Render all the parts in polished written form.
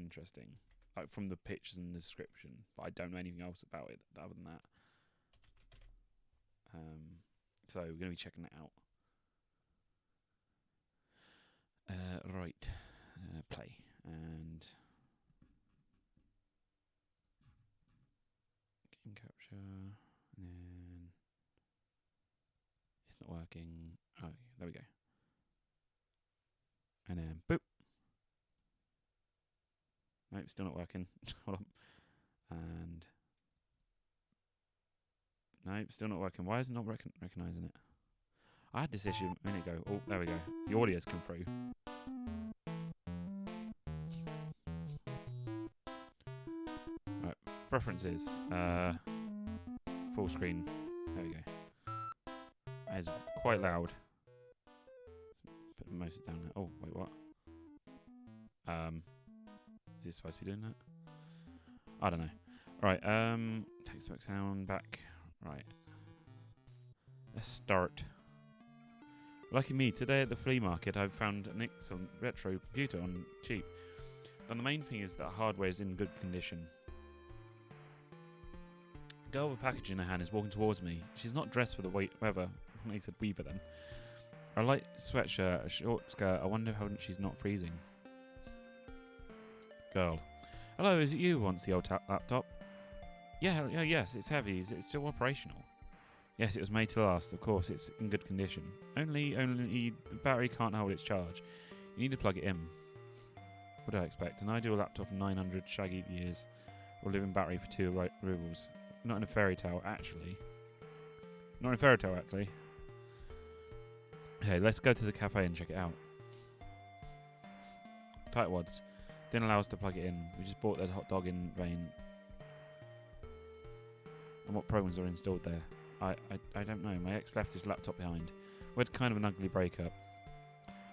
interesting, like from the pictures and the description. But I don't know anything else about it other than that. So we're going to be checking it out. Right, play and game capture, and then it's not working. Oh, there we go. And then boop. Nope, still not working. Hold on. And nope, still not working. Why is it not recognising it? I had this issue a minute ago. Oh, there we go. The audio's come through. Right, preferences. Full screen. There we go. That is quite loud. Let's put most of it down there. Oh, wait, what? Is it supposed to be doing that? I don't know. Right, text back sound back. Right. Let's start. Lucky me, today at the flea market I've found an excellent retro computer on cheap. And the main thing is that hardware is in good condition. A girl with a package in her hand is walking towards me. She's not dressed for the weather. I said weaver then. A light sweatshirt, a short skirt. I wonder how she's not freezing. Girl. Hello, is it you who wants the old laptop? Yes, it's heavy. Is it still operational? Yes, it was made to last. Of course, it's in good condition. Only the battery can't hold its charge. You need to plug it in. What do I expect? An ideal laptop for 900 shaggy years will live in battery for 2 rubles. Not in a fairy tale, actually. Not in a fairy tale, actually. Okay, let's go to the cafe and check it out. Tightwads. Didn't allow us to plug it in. We just bought the hot dog in vain. And what programs are installed there? I don't know. My ex left his laptop behind. We had kind of an ugly breakup.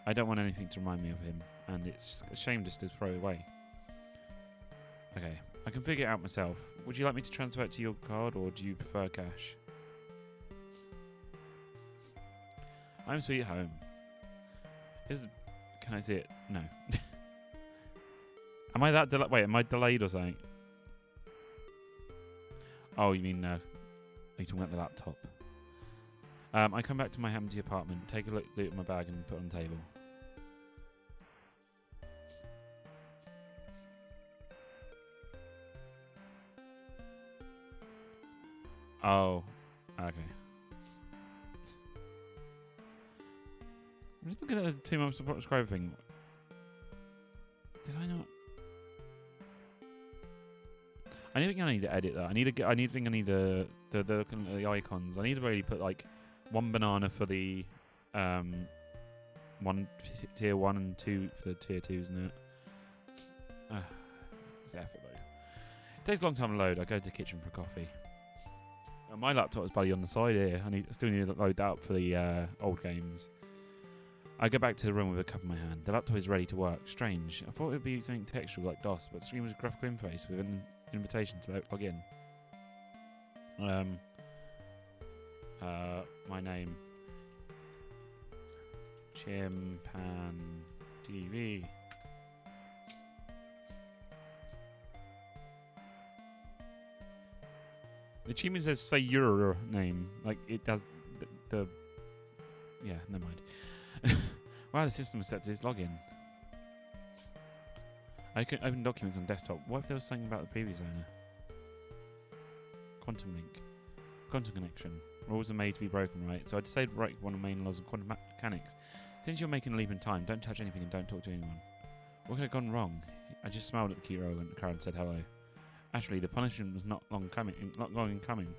I don't want anything to remind me of him, and it's a shame just to throw it away. Okay, I can figure it out myself. Would you like me to transfer it to your card, or do you prefer cash? I'm sweet home. Can I see it? No. Am I that delayed? Wait, am I delayed or something? Oh, you mean, are you talking about the laptop? I come back to my empty apartment, take a look at my bag and put it on the table. Oh, okay. I'm just looking at the 2 months subscriber thing. Did I not? I think I need to edit that. I need the icons. I need to really put like one banana for the tier 1 and 2 for the tier 2s, isn't it? It's effort though. It takes a long time to load. I go to the kitchen for coffee. My laptop is bloody on the side here. I still need to load that up for the old games. I go back to the room with a cup in my hand. The laptop is ready to work. Strange. I thought it would be something textual like DOS, but the screen was a graphical interface with an invitation to log in. My name. Chimpan The achievement says say your name. Like it does the yeah, never mind. Wow, the system accepted his login. I can open documents on desktop. What if there was something about the previous owner? Quantum link. Quantum connection. Rules are made to be broken, right? So I decided to write one of the main laws of quantum mechanics. Since you're making a leap in time, don't touch anything and don't talk to anyone. What could have gone wrong? I just smiled at the cute arrogant crowd and said hello. Actually, the punishment was not long in coming.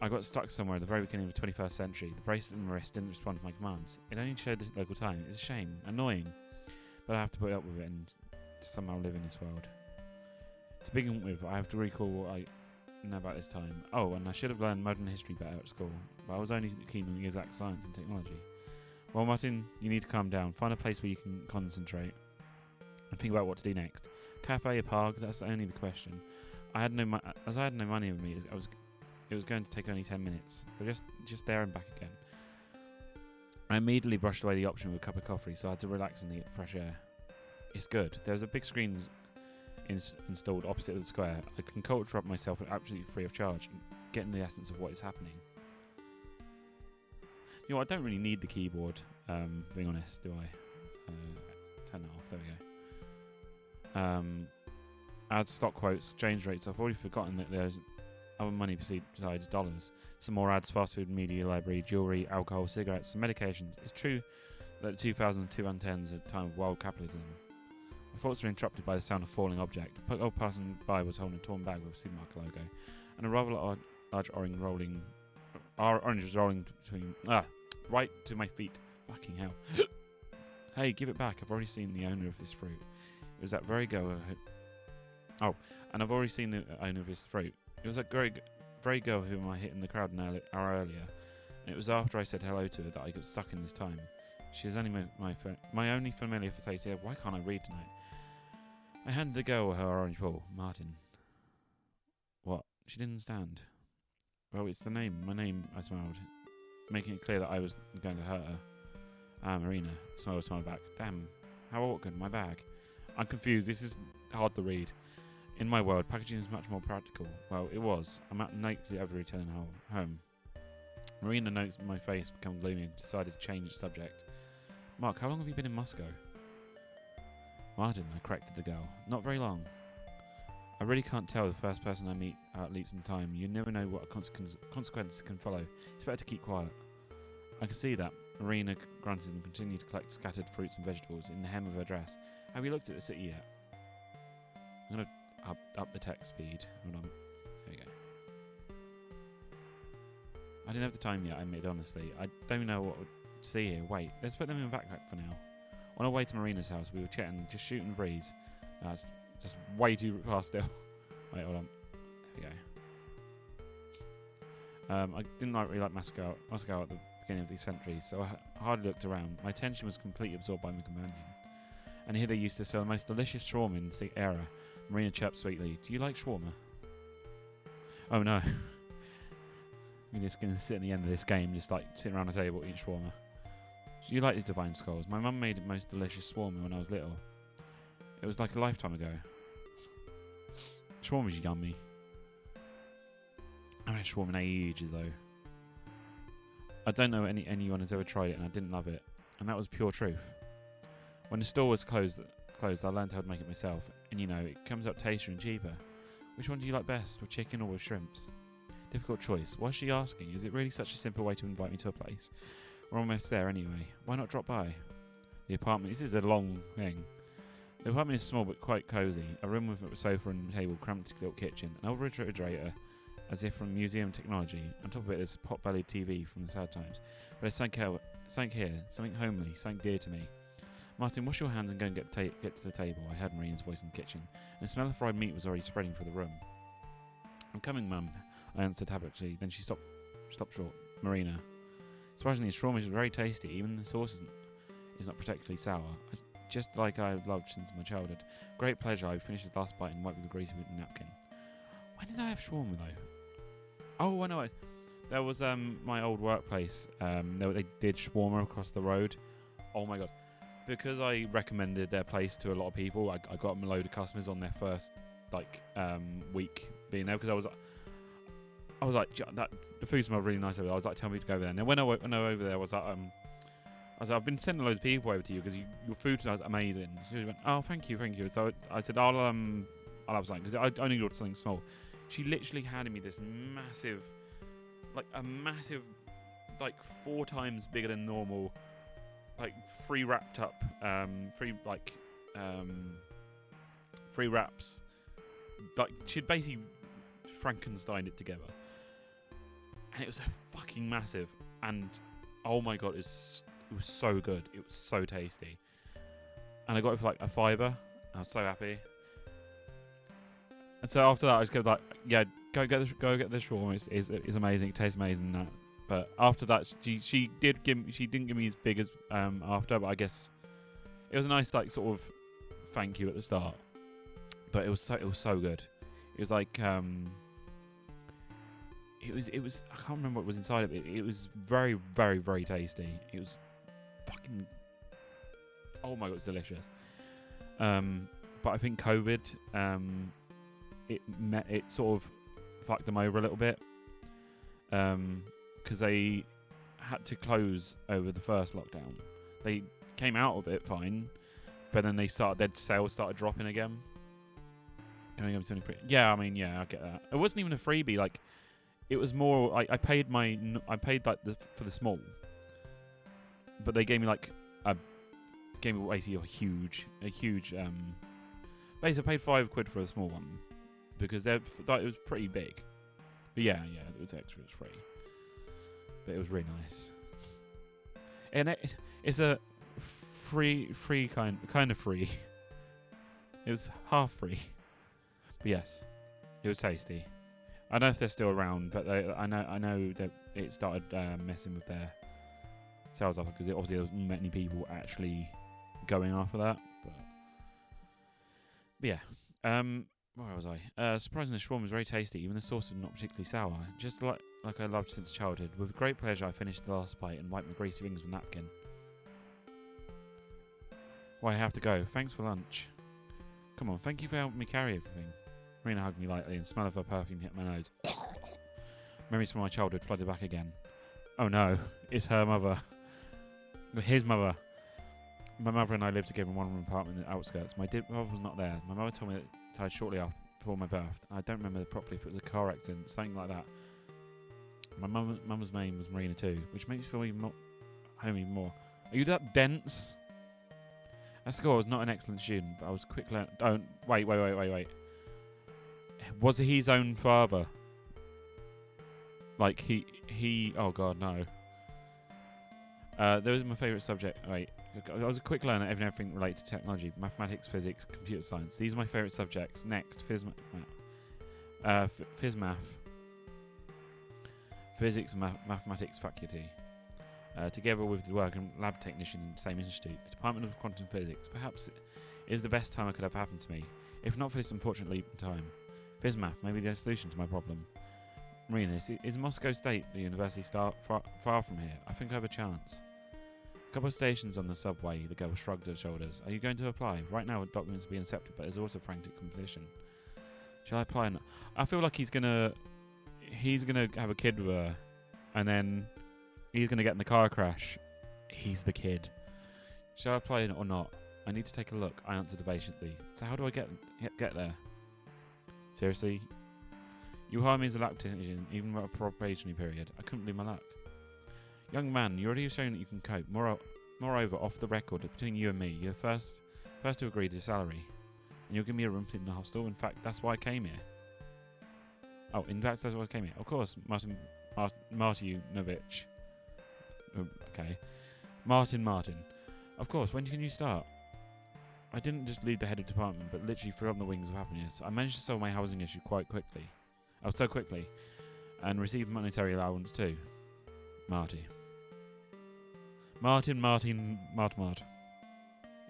I got stuck somewhere at the very beginning of the 21st century. The bracelet in my wrist didn't respond to my commands. It only showed the local time. It's a shame. Annoying. But I have to put up with it and somehow live in this world. To begin with, I have to recall what I know about this time. Oh, and I should have learned modern history better at school. But I was only keen on exact science and technology. Well, Martin, you need to calm down. Find a place where you can concentrate. And think about what to do next. Cafe, a park, that's only the question. I had no money with me. It was going to take only 10 minutes. So just there and back again. I immediately brushed away the option with a cup of coffee, so I had to relax and eat fresh air. It's good. There's a big screen installed opposite of the square, I can culture up myself absolutely free of charge and get in the essence of what is happening. You know, I don't really need the keyboard, being honest, do I? Turn that off, there we go. Add stock quotes, exchange rates. I've already forgotten that there's other money besides dollars. Some more ads, fast food, media library, jewellery, alcohol, cigarettes, some medications. It's true that 2002 intends a time of wild capitalism. My thoughts were interrupted by the sound of falling object. A old person by was holding a torn bag with a supermarket logo, and a rather large orange was rolling between right to my feet. Fucking hell! Hey, give it back! I've already seen the owner of this fruit. It was that very girl. And I've already seen the owner of this fruit. It was that very girl whom I hit in the crowd an hour earlier, and it was after I said hello to her that I got stuck in this time. She is only my only familiar face here. Why can't I read tonight? I handed the girl her orange ball. Martin. What? She didn't understand. Well, it's the name. My name, I smiled, making it clear that I was going to hurt her. Marina. Smiled back. Damn. How awkward. My bag. I'm confused. This is hard to read. In my world, packaging is much more practical. Well, it was. I'm at night ever returning home. Marina noticed my face become gloomy and decided to change the subject. Mark, how long have you been in Moscow? Martin, I corrected the girl. Not very long. I really can't tell the first person I meet out leaps in time. You never know what consequences can follow. It's better to keep quiet. I can see that. Marina grunted and continued to collect scattered fruits and vegetables in the hem of her dress. Have you looked at the city yet? I'm going to up the text speed. Hold on. There we go. I didn't have the time yet, I admit honestly. I don't know what to see here. Wait, let's put them in a backpack for now. On our way to Marina's house, we were chatting, just shooting the breeze. That's just way too fast still. Wait, hold on. There we go. I didn't really like Moscow at the beginning of the century, so I hardly looked around. My attention was completely absorbed by my companion. And here they used to sell the most delicious shawarma in the era. Marina chirped sweetly. Do you like shawarma? Oh no. We're just going to sit at the end of this game, just like sitting around a table eating shawarma. Do you like these divine skulls? My mum made the most delicious shawarma when I was little. It was like a lifetime ago. Shawarma's yummy. I haven't had shawarma in ages though. I don't know anyone has ever tried it and I didn't love it. And that was pure truth. When the store was closed, I learned how to make it myself. And you know, it comes out tastier and cheaper. Which one do you like best, with chicken or with shrimps? Difficult choice. Why is she asking? Is it really such a simple way to invite me to a place? We're almost there anyway. Why not drop by? The apartment. This is a long thing. The apartment is small but quite cosy. A room with a sofa and table, cramped little kitchen, an old refrigerator, as if from museum technology. On top of it, there's a pot-bellied TV from the sad times. But it's sank here, something homely, something dear to me. Martin, wash your hands and go and get to the table. I heard Marina's voice in the kitchen, and the smell of fried meat was already spreading through the room. I'm coming, Mum, I answered habitually. Then she stopped short. Marina. Surprisingly, the shawarma is very tasty. Even the sauce is not particularly sour. Just like I've loved since my childhood. Great pleasure. I finished the last bite and wiped with a greasy napkin. When did I have shawarma though? Oh, I know. There was my old workplace. They did shawarma across the road. Oh my god. Because I recommended their place to a lot of people, I got them a load of customers on their first week being there because I was like that the food smelled really nice over there. I was like, tell me to go over there. And then when I went over there, I was like, I've been sending loads of people over to you because your food smells amazing. She went, oh, thank you. So I said, I'll have something because I only ordered something small. She literally handed me this massive, like 4 times bigger than normal, like free wrapped up, free wraps. Like she'd basically Frankenstein it together, and it was fucking massive. And oh my god, it was so good. It was so tasty, and I got it for like a $5. I was so happy. And so after that, I just go like, yeah, go get this shawarma. It's amazing. It tastes amazing. And that. But after that, she didn't give me as big as after. But I guess it was a nice like sort of thank you at the start. But it was so good. It was like it was I can't remember what was inside of it. It was very very very tasty. It was fucking oh my god, it's delicious. but I think COVID, it sort of fucked them over a little bit, because they had to close over the first lockdown. They came out of it fine, but then their sales started dropping again. Going up to yeah, I mean, yeah, I get that. It wasn't even a freebie. Like, it was more. I paid like for the small, but they gave me like basically a huge. Basically, I paid £5 for a small one because they thought it was pretty big. But yeah, it was extra. It was free, but it was really nice. And it's a free kind of free. It was half free. But yes, it was tasty. I don't know if they're still around, but I know that it started messing with their sales offer because obviously there was many people actually going after that. But yeah, where was I? Surprisingly, the shawarma was very tasty. Even the sauce was not particularly sour. Just like I loved since childhood. With great pleasure, I finished the last bite and wiped my greasy fingers with a napkin. Well, I have to go. Thanks for lunch. Come on, thank you for helping me carry everything. Marina hugged me lightly and the smell of her perfume hit my nose. Memories from my childhood flooded back again. Oh no, it's her mother. His mother. My mother and I lived together in one room apartment in the outskirts. My mother was not there. My mother told me that it died shortly before my birth. I don't remember properly if it was a car accident, something like that. My mum's name was Marina too, which makes me feel even more. Are you that dense? At school, I was not an excellent student, but I was a quick learner. Oh, wait. Was he his own father? Like, he... Oh, God, no. That was my favourite subject. Wait. I was a quick learner, everything related to technology. Mathematics, physics, computer science. These are my favourite subjects. Next, phys math. Physics and mathematics faculty. Together with the work and lab technician in the same institute, the Department of Quantum Physics, perhaps it is the best time it could have happened to me, if not for this unfortunate leap in time. Phys math may be the solution to my problem. Marina, is Moscow State, the university, far from here? I think I have a chance. A couple of stations on the subway, the girl shrugged her shoulders. Are you going to apply? Right now, documents are being accepted, but there's also frantic competition. Shall I apply? I feel like he's gonna have a kid with her, and then he's going to get in the car crash. He's the kid. Shall I apply or not? I need to take a look, I answered evasively. So how do I get there? Seriously? You hired me as a lab technician, even with a probationary period. I couldn't believe my luck. Young man, you already have shown that you can cope. Moreover, off the record, between you and me, you're the first to agree to salary. And you'll give me a room in the hostel. In fact, that's why I came here. Oh, in fact, that's why I came here. Of course, Martinovich. Okay. Martin. Of course, when can you start? I didn't just leave the head of department, but literally flew on the wings of happiness. I managed to solve my housing issue so quickly. And received monetary allowance too. Martin.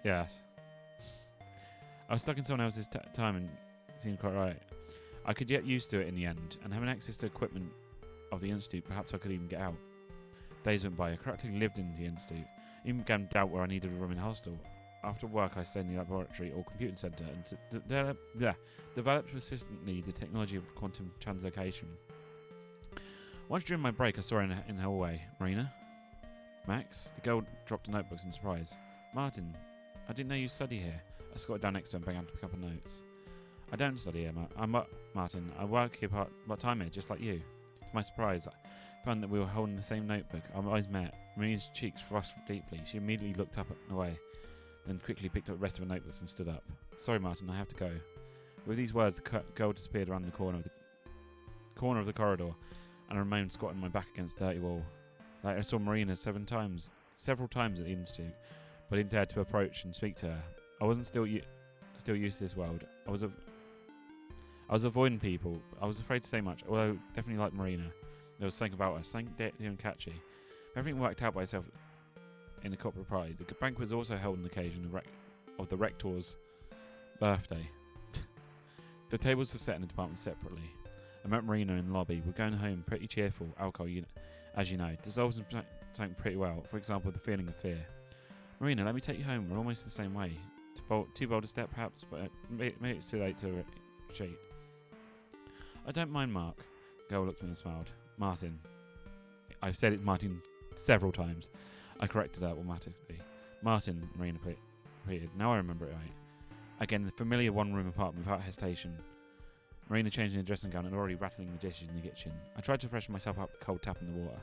Yes. I was stuck in someone else's time and it seemed quite right. I could get used to it in the end, and having access to equipment of the institute, perhaps I could even get out. Days went by. I correctly lived in the institute. Even began to doubt where I needed a room in hostel. After work, I stayed in the laboratory or computer centre and developed persistently the technology of quantum translocation. Once during my break, I saw her in the hallway. Marina? Max? The girl dropped her notebooks in surprise. Martin, I didn't know you study here. I squatted down next to her and began to pick up her notes. I don't study here, Martin. I work here part-time here, just like you. To my surprise, I found that we were holding the same notebook. Our eyes met. Marina's cheeks flushed deeply. She immediately looked up and away, then quickly picked up the rest of her notebooks and stood up. Sorry, Martin, I have to go. With these words, the girl disappeared around the corner of the corridor, and I remained squatting my back against the dirty wall. Later, I saw Marina several times at the institute, but I didn't dare to approach and speak to her. I wasn't still used to this world. I was avoiding people. I was afraid to say much, although I definitely liked Marina. There was something about her, something dirty and catchy. Everything worked out by itself in the corporate pride. The banquet was also held on the occasion of the rector's birthday. The tables were set in the department separately. I met Marina in the lobby. We're going home pretty cheerful. Alcohol, as you know, dissolves something pretty well. For example, the feeling of fear. Marina, let me take you home. We're almost the same way. too bold a step, perhaps, but maybe it's too late to cheat. I don't mind, Mark. The girl looked at me and smiled. Martin. I've said it, Martin, several times. I corrected her automatically. Martin, Marina repeated. Now I remember it right. Again, the familiar one-room apartment without hesitation. Marina changed in her dressing gown and already rattling the dishes in the kitchen. I tried to freshen myself up with cold tap in the water.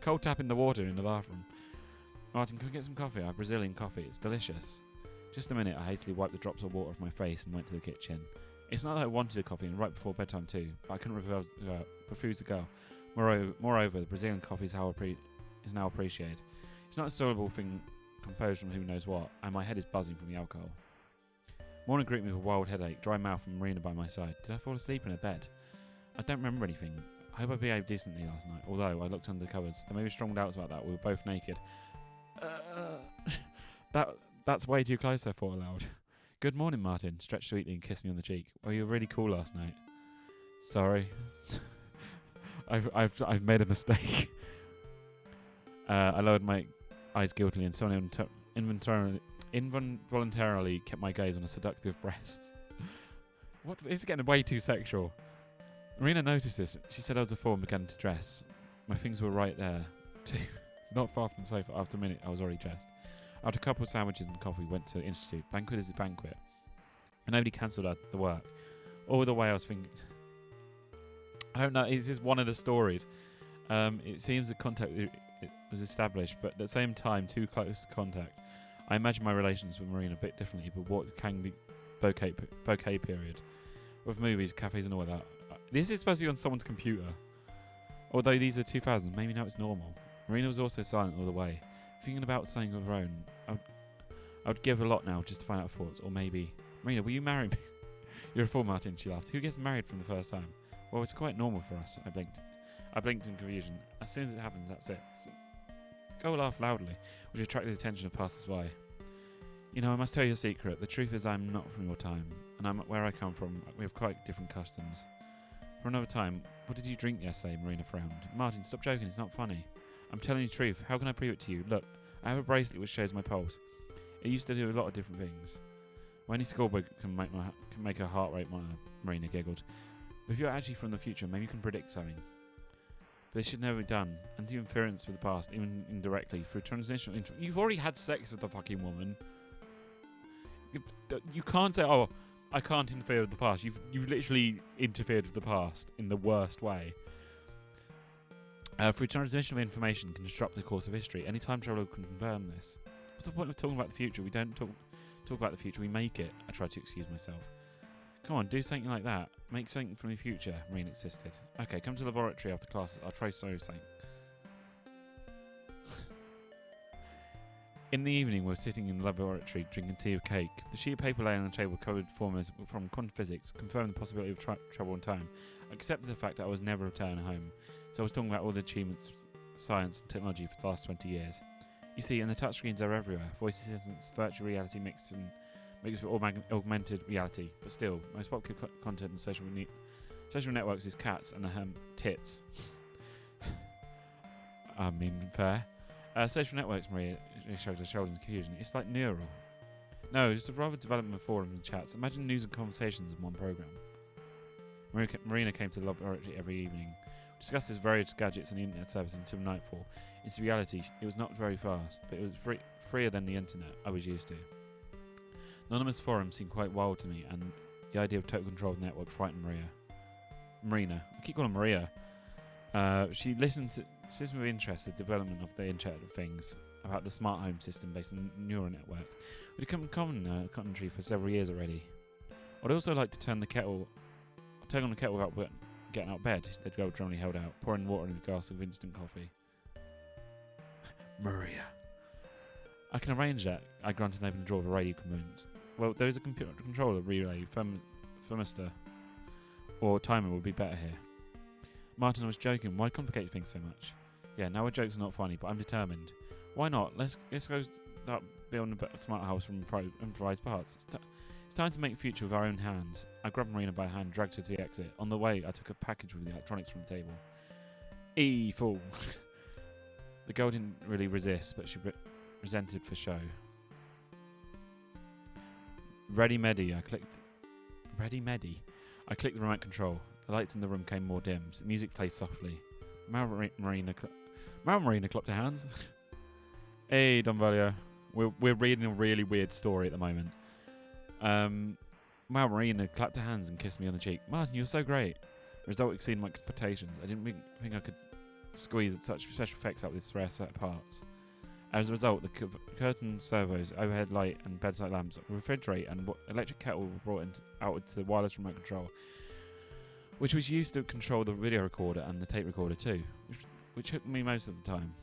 Cold tap in the water in the bathroom. Martin, can we get some coffee? I have Brazilian coffee. It's delicious. Just a minute. I hastily wiped the drops of water off my face and went to the kitchen. It's not that I wanted a coffee, and right before bedtime too, but I couldn't refuse the girl. Moreover, the Brazilian coffee is now appreciated. It's not a soluble thing composed from who knows what, and my head is buzzing from the alcohol. Morning greeted me with a wild headache, dry mouth and Marina by my side. Did I fall asleep in a bed? I don't remember anything. I hope I behaved decently last night, although I looked under the cupboards. There may be strong doubts about that. We were both naked. That's way too close, I thought aloud. Good morning, Martin. Stretched sweetly and kissed me on the cheek. Oh, you were really cool last night. Sorry. I've made a mistake. I lowered my eyes guiltily and someone involuntarily kept my gaze on a seductive breast. What? It's getting way too sexual. Marina noticed this. She said I was a fool and began to dress. My things were right there, too. Not far from the sofa. After a minute, I was already dressed. After a couple of sandwiches and coffee, went to the institute. Banquet is a banquet. And nobody cancelled the work. All the way I was thinking... I don't know, this is one of the stories. It seems the contact it was established, but at the same time, too close contact. I imagine my relations with Marina a bit differently, but what can be bouquet period. With movies, cafes and all that. This is supposed to be on someone's computer. Although these are 2000s, maybe now it's normal. Marina was also silent all the way. Thinking about something of her own, I would give a lot now just to find out her thoughts. Or maybe... Marina, will you marry me? You're a fool, Martin, she laughed. Who gets married from the first time? Well, it's quite normal for us. I blinked in confusion. As soon as it happens, that's it. Go laugh loudly, which attracted the attention of passers-by. You know, I must tell you a secret. The truth is I'm not from your time, and I'm where I come from. We have quite different customs. For another time, what did you drink yesterday? Marina frowned. Martin, stop joking. It's not funny. I'm telling you the truth. How can I prove it to you? Look, I have a bracelet which shows my pulse. It used to do a lot of different things. Well, any schoolboy can make a heart rate monitor. Marina giggled. But if you're actually from the future, maybe you can predict something. But this should never be done. Anti-interference with the past, even indirectly, through transitional... You've already had sex with the fucking woman. You can't say, oh, I can't interfere with the past. You've literally interfered with the past in the worst way. Through transmission of information can disrupt the course of history. Any time traveler can confirm this. What's the point of talking about the future? We don't talk about the future, we make it. I tried to excuse myself. Come on, do something like that. Make something from the future, Marina insisted. Okay, come to the laboratory after classes. I'll try something. In the evening, we were sitting in the laboratory drinking tea with cake. The sheet of paper lay on the table covered formulas from quantum physics, confirming the possibility of travel in time. I accepted the fact that I was never returning home, so I was talking about all the achievements of science and technology for the last 20 years. You see, and the touchscreens are everywhere. Voice assistants, virtual reality mixed with augmented reality. But still, most popular content in social networks is cats and tits. I mean, fair. Social networks, Maria showed her shoulders in confusion. It's like neural. No, it's a rather development of forums and chats. Imagine news and conversations in one program. Marina came to the laboratory every evening. We discussed his various gadgets and the internet service until nightfall. It's reality. It was not very fast, but it was freer than the internet I was used to. Anonymous forums seemed quite wild to me, and the idea of total control of the network frightened Marina. I keep calling her Maria. She listened with interest at the development of the Internet of Things, about the smart home system based on neural networks. We'd become common in the country for several years already. I'd also like to turn on the kettle without getting out of bed, the girl generally held out, pouring water in a glass of instant coffee. Maria. I can arrange that, I grunted and opened the drawer of a radio components. Well, there is a computer controller, relay, thermistor, or timer would be better here. Martin, I was joking. Why complicate things so much? Yeah, now a joke's not funny, but I'm determined. Why not? Let's go start building a smart house from improvised parts. It's time to make the future with our own hands. I grabbed Marina by the hand and dragged her to the exit. On the way, I took a package with the electronics from the table. Fool. The girl didn't really resist, but she resented for show. Ready Medi. Ready Medi. I clicked the remote control. The lights in the room came more dim. The music played softly. Marina clapped her hands. Hey, Don Valio. We're reading a really weird story at the moment. Marina clapped her hands and kissed me on the cheek. Martin, you're so great. The result exceeded my expectations. I didn't think I could squeeze such special effects out with these rare set parts. As a result, the curtain servos, overhead light and bedside lamps, a refrigerator and electric kettle were brought out to the wireless remote control, which was used to control the video recorder and the tape recorder too, which took me most of the time.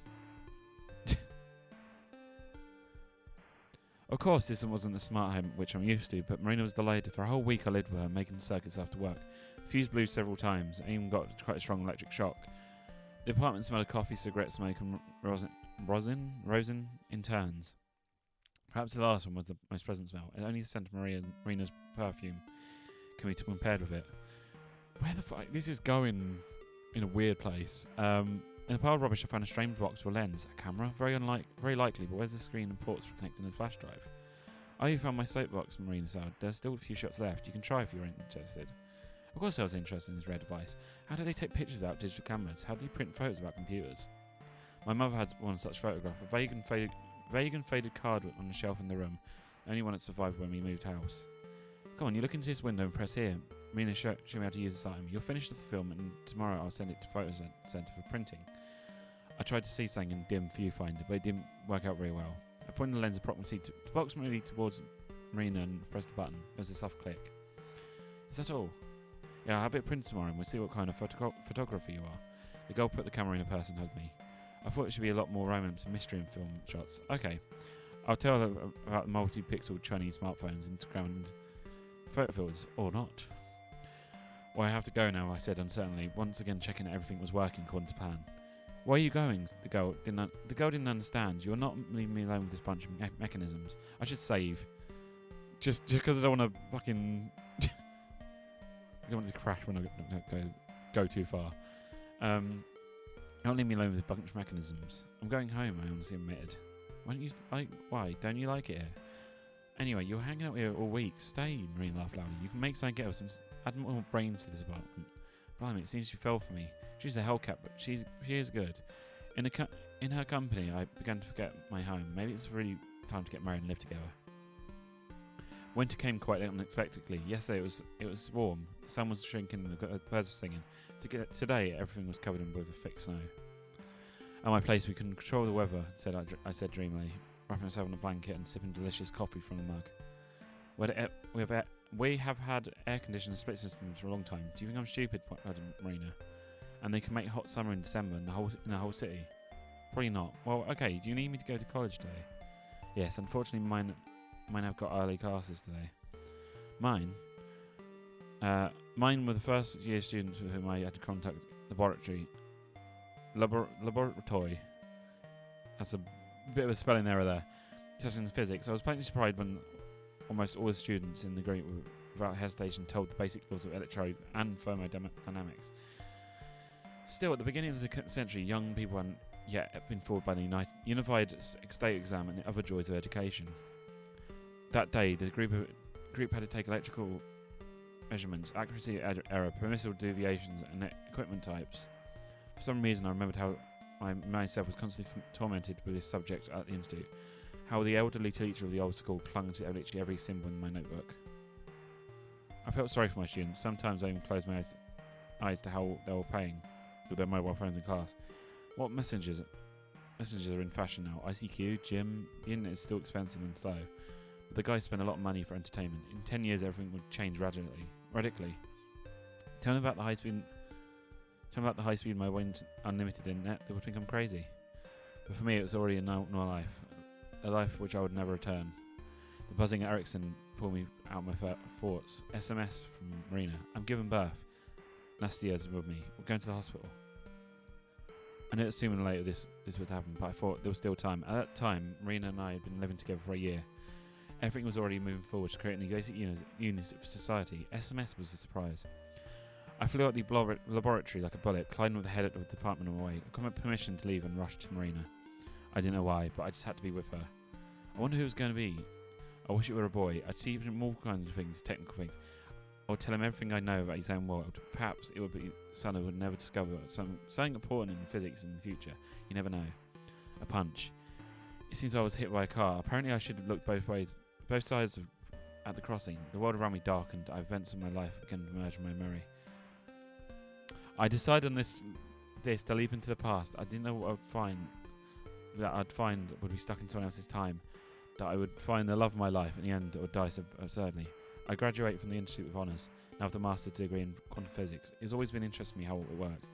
Of course, this wasn't the smart home which I'm used to, but Marina was delighted. For a whole week I lived with her, making the circuits after work. Fuse blew several times, and even got quite a strong electric shock. The apartment smelled of coffee, cigarette smoke, and rosin in turns. Perhaps the last one was the most pleasant smell. Only the scent of Marina's perfume can be compared with it. Where the fuck? This is going in a weird place. In a pile of rubbish, I found a strange box with a lens, a camera. Very likely, but where's the screen and ports for connecting the flash drive? Oh, you found my soapbox, Marina said. There's still a few shots left. You can try if you're interested. Of course I was interested in this rare device. How do they take pictures without digital cameras? How do they print photos without computers? My mother had one such photograph, a vague and faded card on the shelf in the room. Only one that survived when we moved house. Come on, you look into this window and press here. Marina showed me how to use this item. You'll finish the film and tomorrow I'll send it to Photo Centre for printing. I tried to see something in dim viewfinder, but it didn't work out very well. I pointed the lens approximately towards Marina and pressed the button. There was a soft click. Is that all? Yeah, I'll have it printed tomorrow and we'll see what kind of photographer you are. The girl put the camera in her purse and hugged me. I thought it should be a lot more romance and mystery in film shots. Okay. I'll tell her about the multi-pixel Chinese smartphones, Instagram and photo filters, or not. Well, I have to go now, I said uncertainly, once again checking that everything was working according to plan. Where are you going? The girl didn't understand. You're not leaving me alone with this bunch of mechanisms. I should save. Just because I don't want to fucking... I don't want it to crash when I go too far. Don't leave me alone with this bunch of mechanisms. I'm going home, I honestly admitted. Why? Don't you like it here? Anyway, you're hanging out here all week. Stay, Marine laughed loudly. You can make something else. Add more brains to this apartment. Blimey, it seems she fell for me. She's a Hellcat, but she is good. In her company, I began to forget my home. Maybe it's really time to get married and live together. Winter came quite unexpectedly. Yesterday it was warm. The sun was shrinking and the birds were singing. Today, everything was covered in with a thick snow. At my place, we can control the weather, I said dreamily, wrapping myself in a blanket and sipping delicious coffee from a mug. We have had air-conditioned split systems for a long time. Do you think I'm stupid? Added Marina. And they can make hot summer in December in the whole city? Probably not. Well, okay. Do you need me to go to college today? Yes. Unfortunately, mine have got early classes today. Mine were the first year students with whom I had to contact laboratory. That's a bit of a spelling error there. Testing physics. I was plainly surprised when almost all the students in the group were, without hesitation, told the basic laws of electrode and thermodynamics. Still, at the beginning of the century, young people hadn't yet been fooled by the unified state exam and the other joys of education. That day, the group had to take electrical measurements, accuracy error, permissible deviations, and equipment types. For some reason, I remembered how I myself was constantly tormented with this subject at the institute. How the elderly teacher of the old school clung to literally every symbol in my notebook. I felt sorry for my students. Sometimes I even closed my eyes to how they were paying with their mobile phones in class. What messengers are in fashion now? ICQ, gym. The internet is still expensive and slow. But the guys spend a lot of money for entertainment. In 10 years, everything would change radically. Tell them about the high speed mobile unlimited internet. They would think I'm crazy. But for me, it was already a normal life. A life which I would never return. The buzzing at Ericsson pulled me out of my thoughts. SMS from Marina. I'm giving birth. Nasty as with me. We're going to the hospital. I knew that sooner or later this would happen, but I thought there was still time. At that time, Marina and I had been living together for a year. Everything was already moving forward to creating the basic units for society. SMS was a surprise. I flew out the laboratory like a bullet, colliding with the head of the department on my way. I got my permission to leave and rushed to Marina. I didn't know why, but I just had to be with her. I wonder who it was going to be. I wish it were a boy. I'd teach him all kinds of things, technical things. I would tell him everything I know about his own world. Perhaps it would be son who would never discover something important in physics in the future. You never know. A punch. It seems I was hit by a car. Apparently I should have looked both sides at the crossing. The world around me darkened. Events of my life began to emerge from my memory. I decided on this to leap into the past. I didn't know what I'd find would be stuck in someone else's time. That I would find the love of my life in the end or die so absurdly. I graduate from the Institute with honours, now with a master's degree in quantum physics. It's always been interesting to me how it works.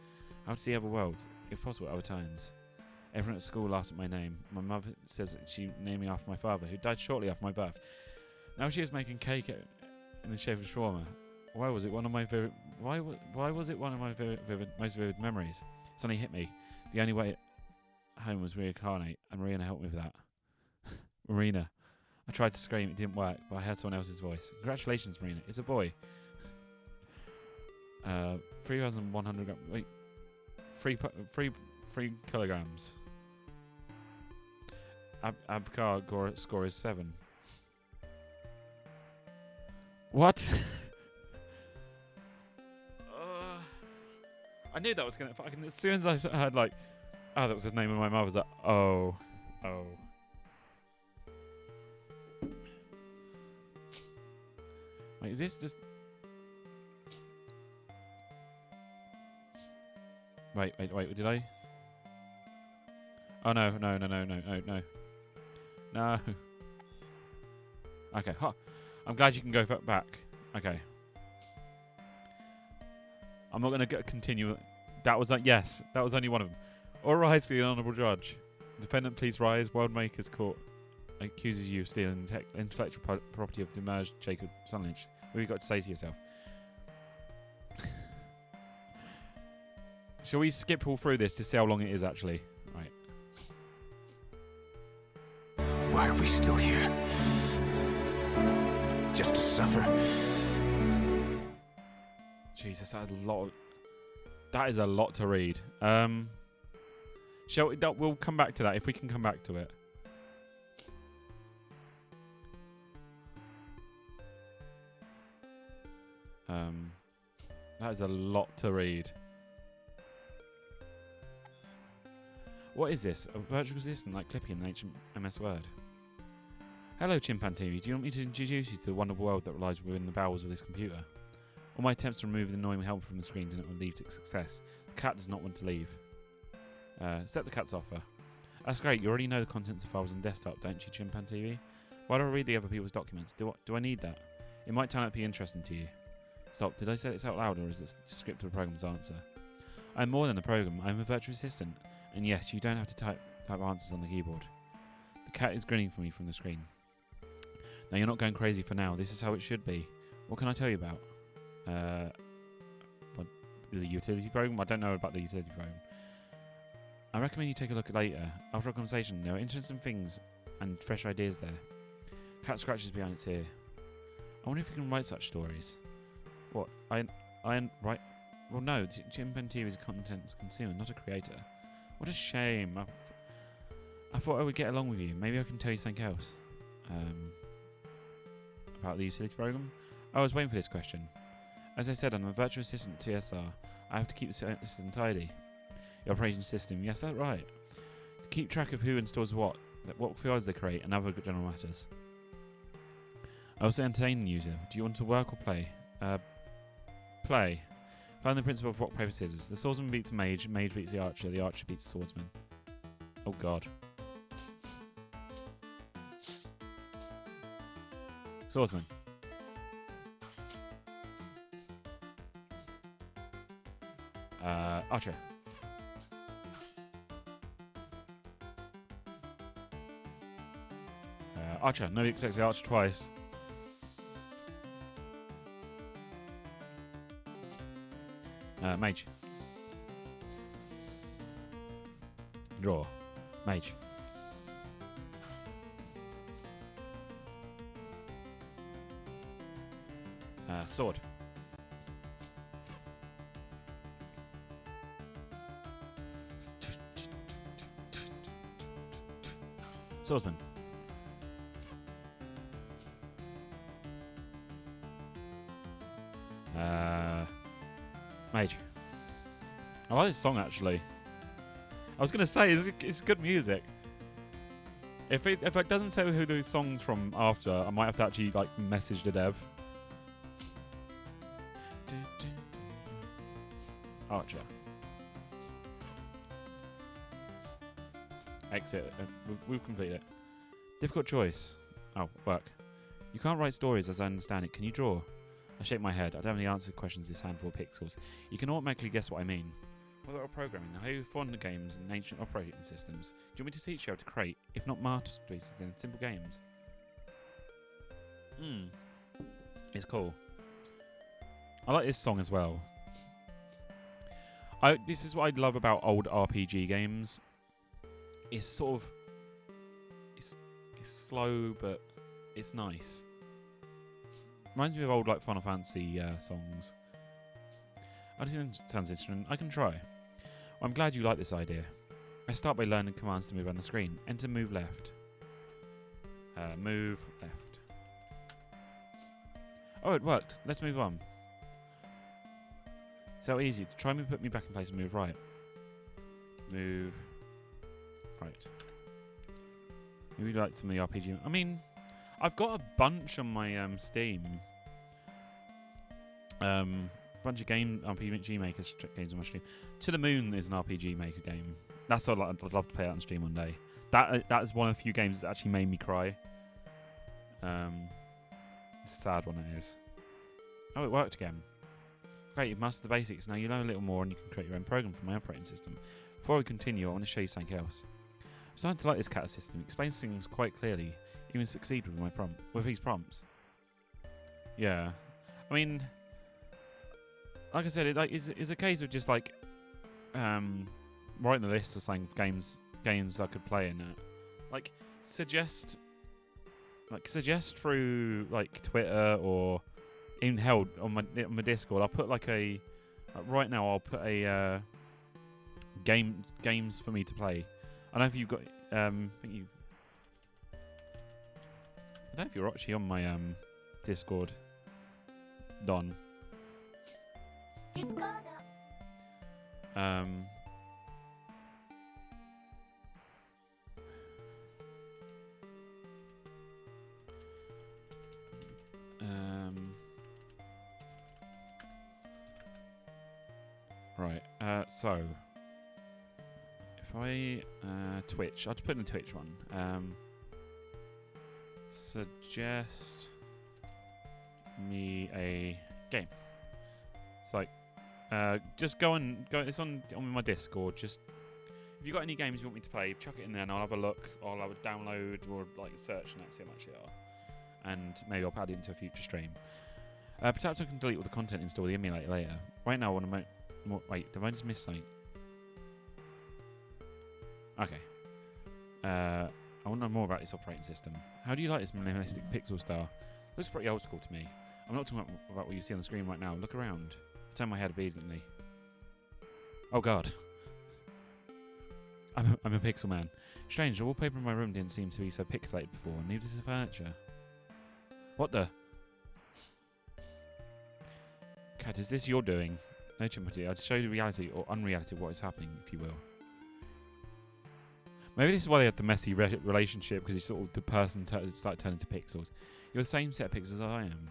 How to see other worlds, if possible at other times. Everyone at school laughed at my name. My mother says that she named me after my father, who died shortly after my birth. Now she was making cake in the shape of shawarma. Why was it one of my most vivid memories? Suddenly hit me. The only way home was reincarnate, and Marina helped me with that. Marina. I tried to scream, it didn't work, but I heard someone else's voice. Congratulations, Marina. It's a boy. 3,100 grams. Wait. 3 kilograms. Abkar score is 7. What? I knew that was going to... As soon as I heard, like... Oh, that was the name of my mother. I was like, oh. Wait, is this just... Wait, did I? Oh, no. No. Okay, I'm glad you can go back. Okay. I'm not going to continue. That was yes, that was only one of them. All rise for the honourable judge. Defendant, please rise. Worldmakers Court accuses you of stealing intellectual property of demerged Jacob Sunlich. What have you got to say to yourself? Shall we skip all through this to see how long it is actually? Right. Why are we still here? Just to suffer? Jesus, that is a lot to read. We'll come back to that if we can come back to it. That is a lot to read. What is this? A virtual assistant like Clippy in an ancient MS Word. Hello, Chimpanzee. Do you want me to introduce you to the wonderful world that lies within the bowels of this computer? All my attempts to remove the annoying help from the screen did not lead to success. The cat does not want to leave. Accept the cat's offer. That's great. You already know the contents of files on desktop, don't you, Chimpanzee? Why do I read the other people's documents? Do I need that? It might turn out to be interesting to you. Stop. Did I say this out loud, or is this the script of the program's answer? I'm more than a program. I'm a virtual assistant. And yes, you don't have to type answers on the keyboard. The cat is grinning for me from the screen. Now, you're not going crazy for now. This is how it should be. What can I tell you about? What is a utility program? I don't know about the utility program. I recommend you take a look later. After our conversation, there are interesting things and fresh ideas there. Cat scratches behind its ear. I wonder if you can write such stories. What? I write? Well, no. Chimpanzee is a content consumer, not a creator. What a shame. I thought I would get along with you. Maybe I can tell you something else. About the utility program? I was waiting for this question. As I said, I'm a virtual assistant at TSR. I have to keep the system tidy. The operating system, yes, that's right. To keep track of who installs what files they create, and other general matters. I also entertain the user. Do you want to work or play? Play. Find the principle of rock, paper, scissors. The swordsman beats mage beats the archer beats the swordsman. Oh god. Swordsman. Archer. Archer. Nobody expects the archer twice. Mage. Draw. Mage. Sword. Swordsman. Mage. I like this song actually. I was gonna say it's good music. If it doesn't say who the song's from after, I might have to actually like message the dev. Archer. Exit. We've completed it. Difficult choice. Oh, work. You can't write stories as I understand it. Can you draw? I shake my head. I don't have the answer to questions this handful of pixels. You can automatically guess what I mean. What about programming? How are you fond of games and ancient operating systems? Do you want me to teach you how to create, if not masterpieces, then simple games? It's cool. I like this song as well. This is what I love about old RPG games. It's sort of... It's slow, but it's nice. Reminds me of old like Final Fantasy songs. Oh, this sounds interesting. I can try. I'm glad you like this idea. I start by learning commands to move on the screen. Enter move left. Move left. Oh, it worked. Let's move on. So easy. Try and put me back in place and move right. Move right. Maybe you like some of the RPG. I mean, I've got a bunch on my Steam. Bunch of RPG Maker games on my stream. To the Moon is an RPG Maker game. That's what I'd love to play out on stream one day. That is one of the few games that actually made me cry. It's a sad one, it is. Oh, it worked again. Great, you've mastered the basics. Now you know a little more and you can create your own program for my operating system. Before we continue, I want to show you something else. I'm starting to like this Kitten system. It explains things quite clearly. Even succeed with these prompts. Yeah. I mean... Like I said, it's a case of just like writing a list or saying games I could play in it. Like suggest through like Twitter or even held on my Discord. I'll put like right now I'll put a games for me to play. I don't know if you've got I don't know if you're actually on my Discord, Don. Right. So if I Twitch, I'll just put in the Twitch one. Suggest me a game. It's like. Just go. It's on my Discord. Just if you got any games you want me to play, chuck it in there, and I'll have a look. I'll have a download or like search and see how much they are, and maybe I'll add it into a future stream. Perhaps I can delete all the content and install the emulator later. Right now, I want to make more. Wait, did I just miss something? Okay. I want to know more about this operating system. How do you like this minimalistic pixel style? Looks pretty old school to me. I'm not talking about what you see on the screen right now. Look around. Turn my head obediently. Oh god. I'm a pixel man. Strange, the wallpaper in my room didn't seem to be so pixelated before, neither does the furniture. What the? Cat, is this your doing? No chimpanzee, I'd show you the reality or unreality of what is happening, if you will. Maybe this is why they had the messy relationship, because it's sort of the person started turning to pixels. You're the same set of pixels as I am.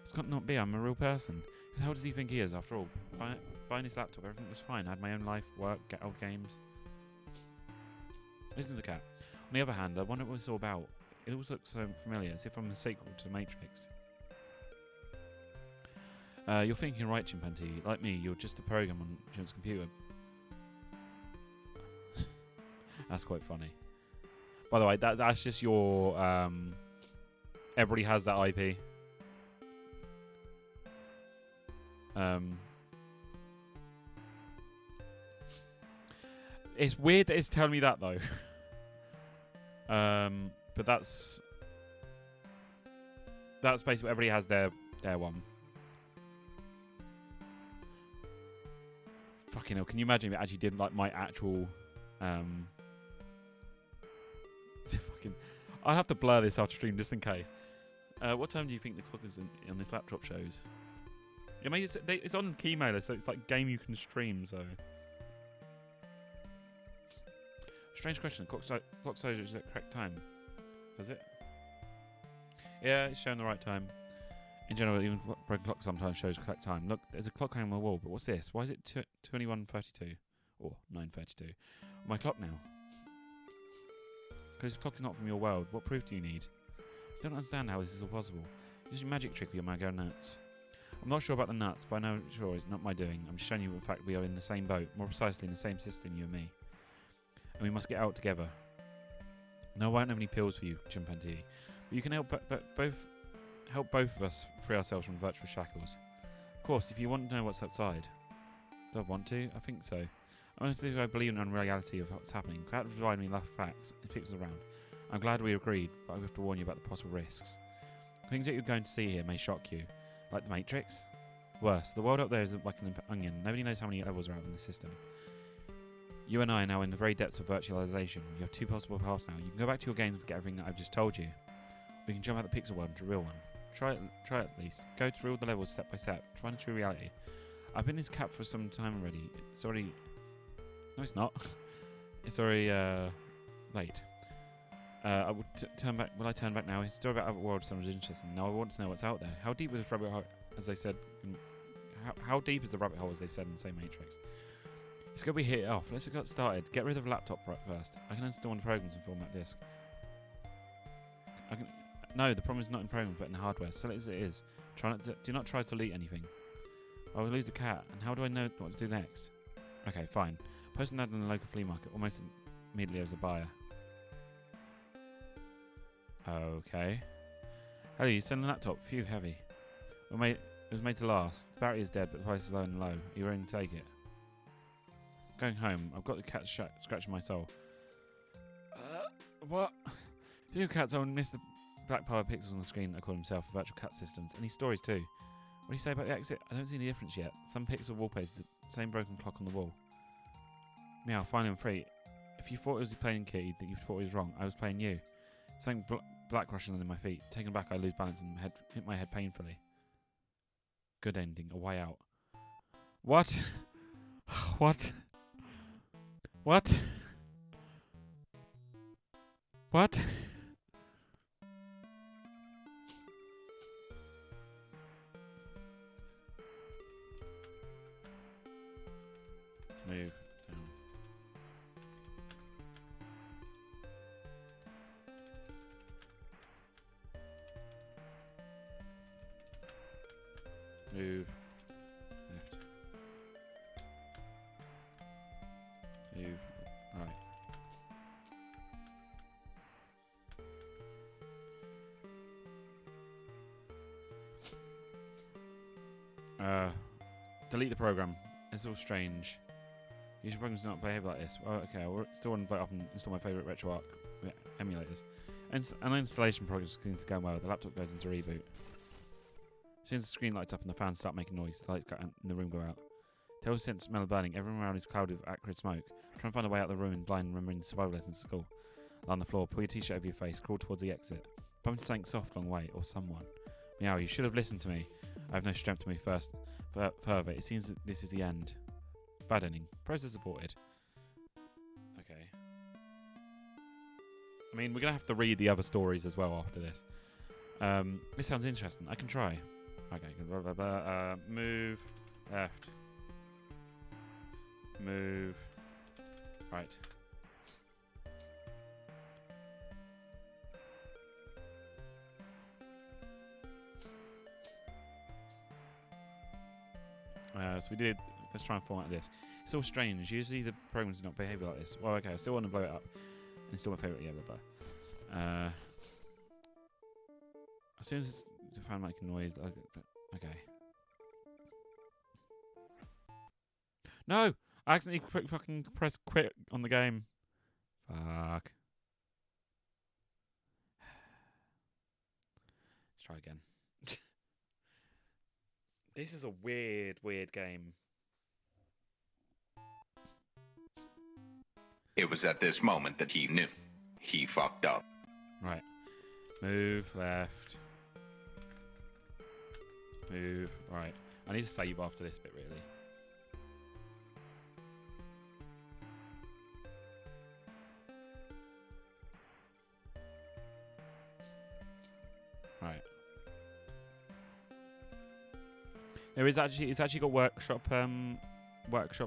This can't not be, I'm a real person. Who the hell does he think he is, after all? Buying his laptop, everything was fine. I had my own life, work, get old games. Listen to the cat. On the other hand, I wonder what it's all about. It always looks so familiar, as if I'm a sequel to The Matrix. You're thinking right, chimpanzee. Like me, you're just a program on Jim's computer. That's quite funny. By the way, that's just your... everybody has that IP. It's weird that it's telling me that though. But that's basically everybody has their one. Fucking hell, can you imagine if it actually did like my actual fucking I'll have to blur this after stream just in case. What time do you think the clock is on this laptop shows? I mean, it's on Keymailer, so it's like game you can stream. So strange question. Clock soldier is at the correct time. Does it? Yeah, it's showing the right time. In general, even broken clock sometimes shows correct time. Look, there's a clock hanging on the wall, but what's this? Why is it 21:32 or 9:32? My clock now. Because this clock is not from your world. What proof do you need? I don't understand how this is all possible. Is this a magic trick or your go nuts? I'm not sure about the nuts, but I know sure it's not my doing. I'm just showing you the fact we are in the same boat, more precisely in the same system, you and me. And we must get out together. No, I won't have any pills for you, chimpanzee. But you can help both of us free ourselves from virtual shackles. Of course, if you want to know what's outside. Do I want to? I think so. Honestly, I believe in the unreality of what's happening. Cat provided me enough facts and pictures around. I'm glad we agreed, but I have to warn you about the possible risks. Things that you're going to see here may shock you. Like the Matrix? Worse, the world up there is like an onion. Nobody knows how many levels are out in the system. You and I are now in the very depths of virtualization. You have two possible paths now. You can go back to your games and forget everything that I've just told you. We can jump out the pixel world into a real one. Try it at least. Go through all the levels step by step. Find the true reality. I've been in this cap for some time already. It's already... No, it's not. It's already late. I will turn back. Will I turn back now? His story about other worlds sounds interesting. Now I want to know what's out there. How deep was the rabbit hole, as they said? How deep is the rabbit hole, as they said in the same Matrix? It's going to be hit off. Let's get started. Get rid of the laptop first. I can install the programs and format disk. No, the problem is not in programs, but in the hardware. Sell it as it is. Do not try to delete anything. I will lose a cat, and how do I know what to do next? Okay, fine. Post an ad in the local flea market, almost immediately as a buyer. Okay. Hello, you send a laptop. Phew, heavy. It was made to last. The battery is dead, but the price is low and low. Are you willing to take it? Going home. I've got the cat scratching my soul. What? Video cats, I will miss the black power pixels on the screen that call himself virtual cat systems. Any stories too? What do you say about the exit? I don't see any difference yet. Some pixel wallpapers, the same broken clock on the wall. Meow, finally I'm free. If you thought it was playing Kitty, that you thought it was wrong, I was playing you. Something black rushing under my feet. Taken back, I lose balance and hit my head painfully. Good ending. A way out. What? What? What? What? Move down. Move left. Move right. Delete the program. It's all strange. Usually programs do not behave like this. Oh, okay, I still want to play up and install my favourite RetroArch emulators. An installation progress seems to go well. The laptop goes into reboot. As soon as the screen lights up and the fans start making noise, the lights go out and the room go out. Terrible sense smell of burning. Everyone around is clouded with acrid smoke. Try and find a way out of the room, blind, remembering the survival lessons at school. Lie on the floor, pull your t-shirt over your face, crawl towards the exit. Bump into something soft along the way, or someone. Meow, you should have listened to me. I have no strength to move further. It seems that this is the end. Bad ending. Process aborted. Okay. I mean, we're going to have to read the other stories as well after this. This sounds interesting. I can try. Okay. Move left. Move right. So we did. Let's try and format this. It's all strange. Usually the programs do not behave like this. Well, okay. I still want to blow it up. And it's still my favourite. Yeah, blah. As soon as it's found making noise, okay. No, I accidentally fucking press quit on the game. Fuck. Let's try again. This is a weird game. It was at this moment that he knew. He fucked up. Right. Move left. Move right. I need to save after this bit, really. Right. It's actually got workshop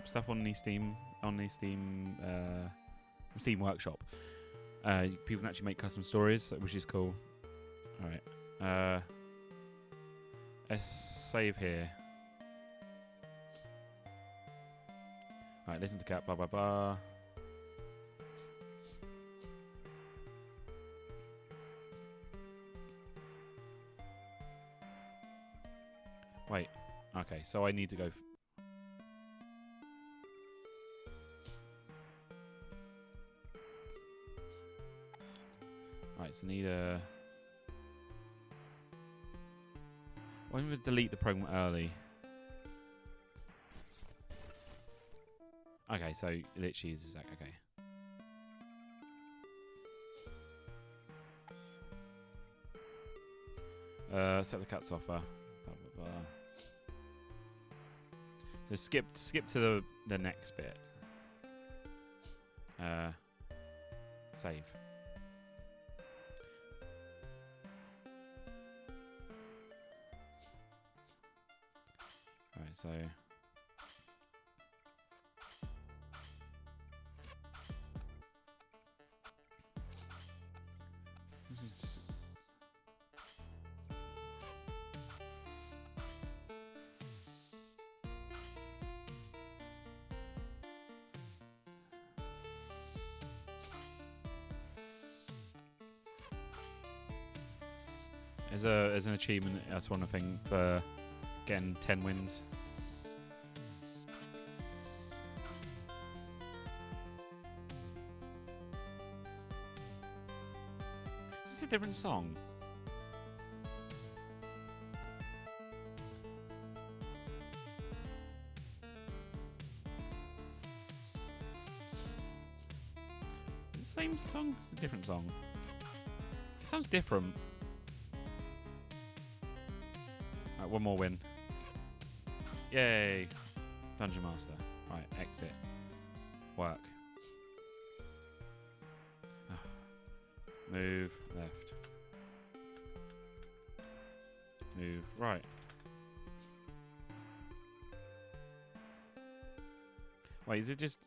stuff on the Steam Steam Workshop. People can actually make custom stories, which is cool. All right. Let's save here. All right. Listen to cat. Blah blah blah. Wait. Okay. So I need to go. Right, so need a... When would delete the program early? Okay, so literally is a sec, okay. Set the cat software. Blah, blah, blah. Just skip to the next bit. Save. Alright, so As an achievement, that's one thing for getting 10 wins. Is this a different song? Is it the same song? It's a different song. It sounds different. Right, one more win. Yay! Dungeon Master. Right, exit. Work. Move left. Move right. Wait, is it just...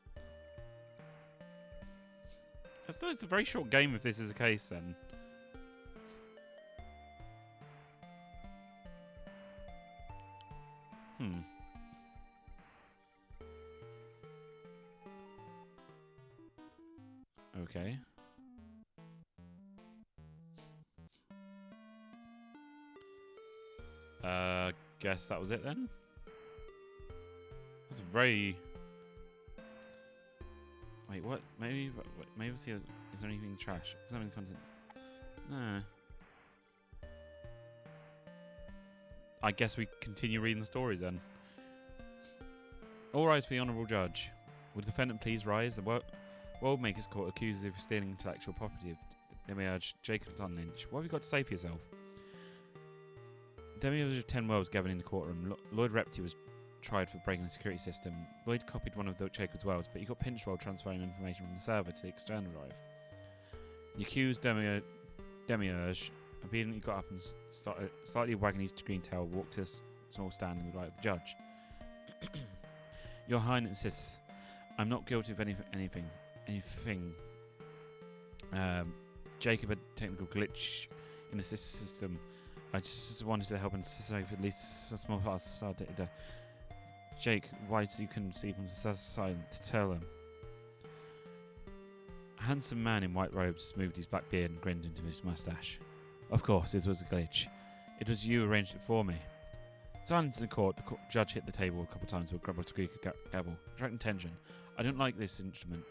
I thought it's a very short game if this is the case then. Okay. Guess that was it then? That's very... Wait, what? Maybe we'll see. Is there anything trash? Something content? Nah. I guess we continue reading the stories then. All rise for the honourable judge. Would the defendant please rise? The World Makers Court accuses you of stealing intellectual property of Demiurge Jacob Lynch. What have you got to say for yourself? Demiurge of 10 Worlds gathered in the courtroom. Lloyd Repty was tried for breaking the security system. Lloyd copied one of Jacob's worlds, but he got pinched while transferring information from the server to the external drive. The accused Demiurge obediently got up and started slightly wagging his green tail, walked to a small stand in the right of the judge. Your Highness insists, I'm not guilty of anything. Jacob had a technical glitch in the system. I just wanted to help him save at least a small part of data. Jake, why you couldn't see from the side to tell him? A handsome man in white robes smoothed his black beard and grinned into his moustache. Of course, this was a glitch. It was you who arranged it for me. Silence in the court. The judge hit the table a couple of times with a grumble squeak gavel, attracting tension. I don't like this instrument.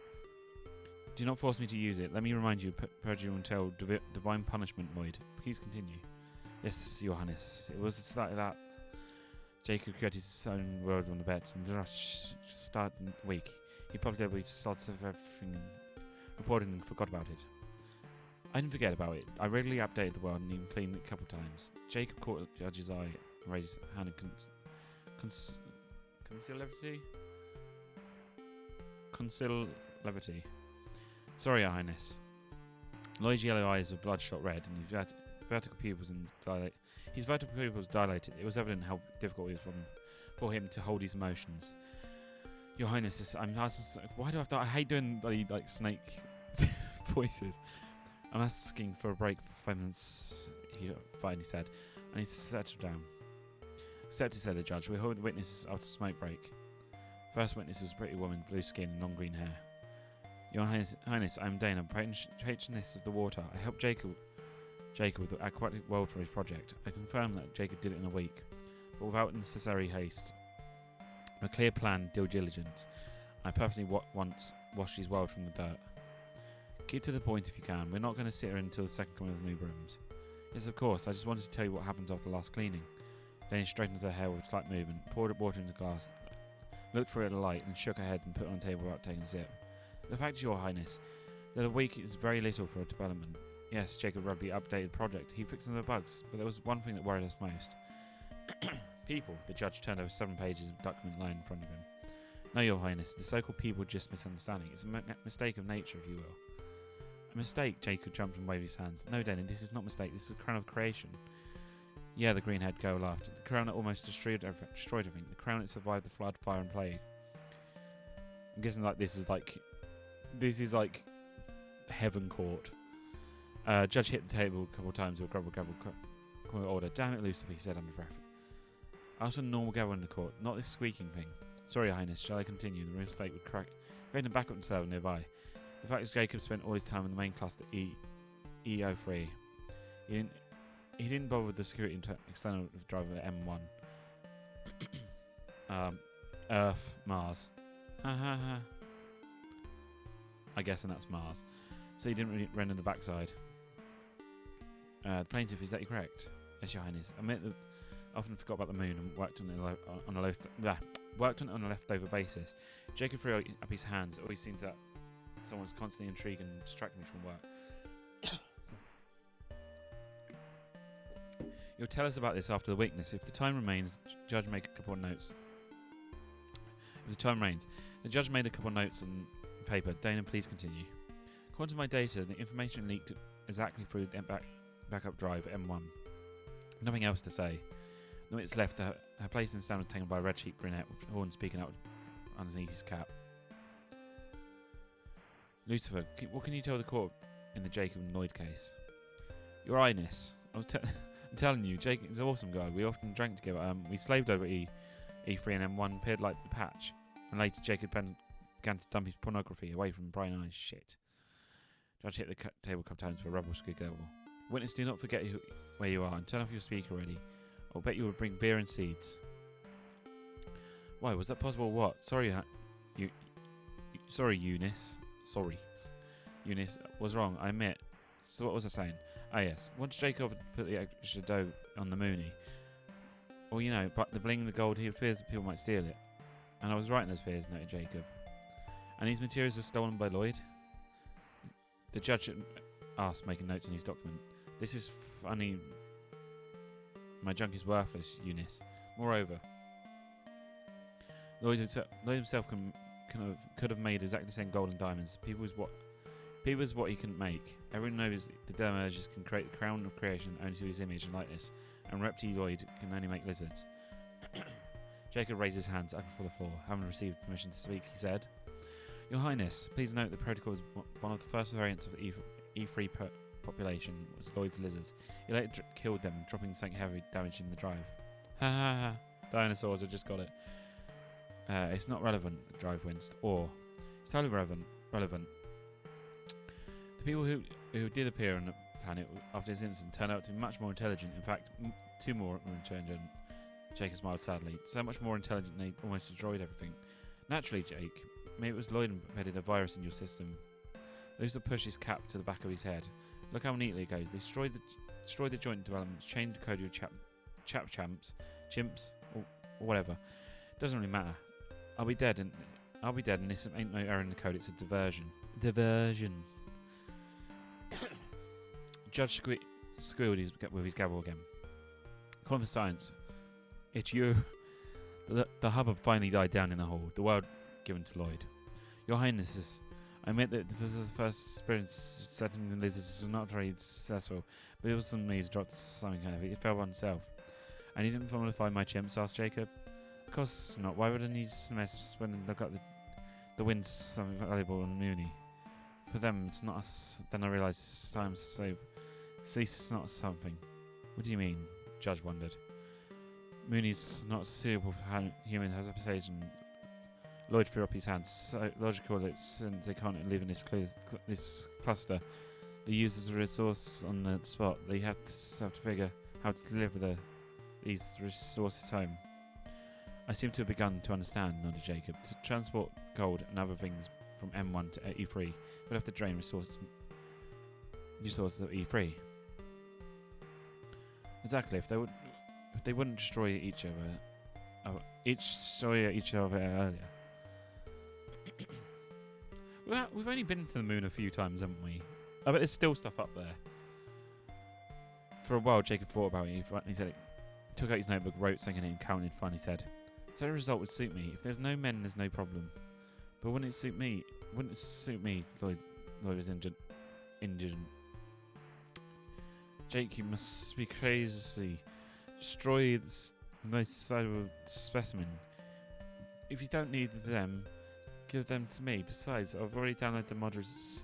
Do not force me to use it. Let me remind you, perjury will entail divine punishment, Lloyd. Please continue. Yes, Your Highness. It was like that. Jacob created his own world on the bed, and the rush started weak. He probably sorts of everything and reported and forgot about it. I didn't forget about it. I regularly updated the world and even cleaned it a couple of times. Jacob caught the judge's eye and raised his hand in Conceal levity? Conceal levity. Sorry, Your Highness. Lloyd's yellow eyes were bloodshot red, and his vertical pupils dilated. It was evident how difficult it was for him to hold his emotions. Your Highness, why do I have to? I hate doing like snake voices. I'm asking for a break for 5 minutes, he finally said. I need to settle down. Accepted, said the judge. We hold the witnesses after smoke break. First witness was a pretty woman, blue skin and long green hair. Your Highness, I am Dana, patroness of the water. I helped Jacob with the aquatic world for his project. I confirm that Jacob did it in a week, but without necessary haste. A clear plan, due diligence. I perfectly once washed his world from the dirt. Keep to the point if you can. We're not going to sit here until the second coming of the new brooms. Yes, of course. I just wanted to tell you what happened after the last cleaning. Dana straightened her hair with slight movement, poured water into the glass, looked through it at the light, and shook her head and put it on the table without taking a sip. The fact, Your Highness, that a week is very little for a development. Yes, Jacob rubbed the updated project. He fixed the bugs, but there was one thing that worried us most. People. The judge turned over 7 pages of document lying in front of him. No, Your Highness, the so-called people are just misunderstanding. It's a mistake of nature, if you will. A mistake? Jacob jumped and waved his hands. No, Denny, this is not a mistake. This is a crown of creation. Yeah, the green-haired girl laughed. The crown that almost destroyed everything. The crown that survived the flood, fire, and plague. I'm guessing this is like heaven court. Judge hit the table a couple of times with a grumble order. Damn it, Lucifer, he said under breath. Ask for normal gavel in the court, not this squeaking thing. Sorry, Your Highness, shall I continue? The mistake would crack. Read back up himself nearby. The fact is Jacob spent all his time in the main cluster E03. He didn't bother with the security external driver M1. Earth, Mars. Ha ha ha. I guess, and that's Mars. So he didn't really render the backside. The plaintiff, is that correct? Yes, Your Highness. I admit that I often forgot about the moon and worked on it on a leftover basis. Jacob threw up his hands. It always seems that someone's constantly intrigued and distracting me from work. You'll tell us about this after the witness. If the time remains, the judge make a couple of notes. If the time remains, the judge made a couple of notes on paper. Dana, please continue. According to my data, the information leaked exactly through the backup drive M1. Nothing else to say. The witness left. Her place in stand was taken by a red-cheeked brunette with horns speaking out underneath his cap. Lucifer, what can you tell the court in the Jacob and Lloyd case? Your Highness, I'm telling you, Jacob is an awesome guy. We often drank together. We slaved over E3 and M1, appeared like the patch. And later Jacob began to dump his pornography away from bright eyes. Shit. Judge hit the table a couple times for a rubble squeak level. Witness, do not forget where you are and turn off your speaker already. I'll bet you will bring beer and seeds. Why, was that possible? What? Sorry, sorry, Eunice. Sorry. Eunice was wrong, I admit. So what was I saying? Ah, yes. Once Jacob put the extra dough on the Mooney, well, but the bling and the gold, he fears that people might steal it. And I was right in those fears, noted Jacob. And these materials were stolen by Lloyd? The judge asked, making notes on his document. This is funny. My junk is worthless, Eunice. Moreover, Lloyd himself could have made exactly the same gold and diamonds. People is what he couldn't make. Everyone knows the Demiurges can create the crown of creation only to his image and likeness, and reptiloid can only make lizards. Jacob raised his hands up before the floor. Having received permission to speak, he said, Your Highness, please note the protocol is one of the first variants of the E3 population was Lloyd's lizards. He later killed them, dropping something heavy damage in the drive. Ha ha ha. Dinosaurs, I just got it. It's not relevant, the drive winced. Or, it's totally relevant. The people who did appear on the planet after this incident turned out to be much more intelligent. In fact, 2 more intelligent. Jacob smiled sadly. So much more intelligent they almost destroyed everything. Naturally, Jake. Maybe it was Lloyd embedded a virus in your system. Lucifer pushed his cap to the back of his head. Look how neatly it goes. They destroyed the joint developments, changed the code of chimps, or whatever. Doesn't really matter. I'll be dead, and this ain't no error in the code. It's a diversion. Judge squealed with his gavel again. Calling for science. It's you. The hubbub finally died down in the hall, the world given to Lloyd. Your Highnesses, I admit that the first experience setting the lizards was not very successful, but it wasn't me to drop something heavy. It fell by himself. And he didn't modify my chimps, asked Jacob. Of course not. Why would I need to mess when I look up the wind's something valuable on Mooney? For them, it's not us. Then I realised it's time to save. Cease is not something. What do you mean? Judge wondered. Mooney's not suitable for human habitation. Lloyd threw up his hands. So logical that since they can't live in this cluster, they use as a resource on the spot. They have to figure how to deliver these resources home. I seem to have begun to understand, nodded Jacob. To transport gold and other things from M1 to E3, we'd have to drain resources of E3. Exactly. If they wouldn't destroy each other earlier. We've only been to the moon a few times, haven't we? I bet there's still stuff up there. For a while, Jacob thought about it. He said, took out his notebook, wrote something in it, and counted. Finally said, "So the result would suit me. If there's no men, there's no problem. But wouldn't it suit me? Wouldn't it suit me?" Lloyd was indigent. Jake, you must be crazy. Destroy this most valuable specimen. If you don't need them, give them to me. Besides, I've already downloaded the modules.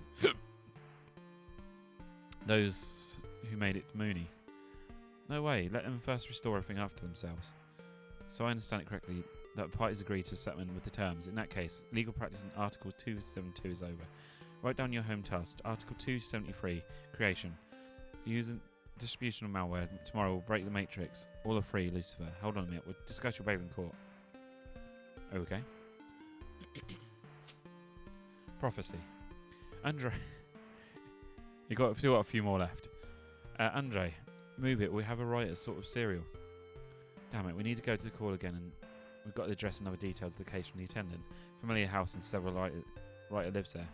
Those who made it to Mooney. No way. Let them first restore everything after themselves. So I understand it correctly that the parties agree to a settlement with the terms. In that case, legal practice in Article 272 is over. Write down your home task. Article 273, creation. Using distribution of malware. Tomorrow we'll break the matrix. All are free, Lucifer. Hold on a minute. We'll discuss your bail in court. Okay. Prophecy. Andre. Still got a few more left. Andre, move it. We have a writer's sort of serial. Damn it, we need to go to the call again, and we've got the address and other details of the case from the attendant. Familiar house and several writer lives there.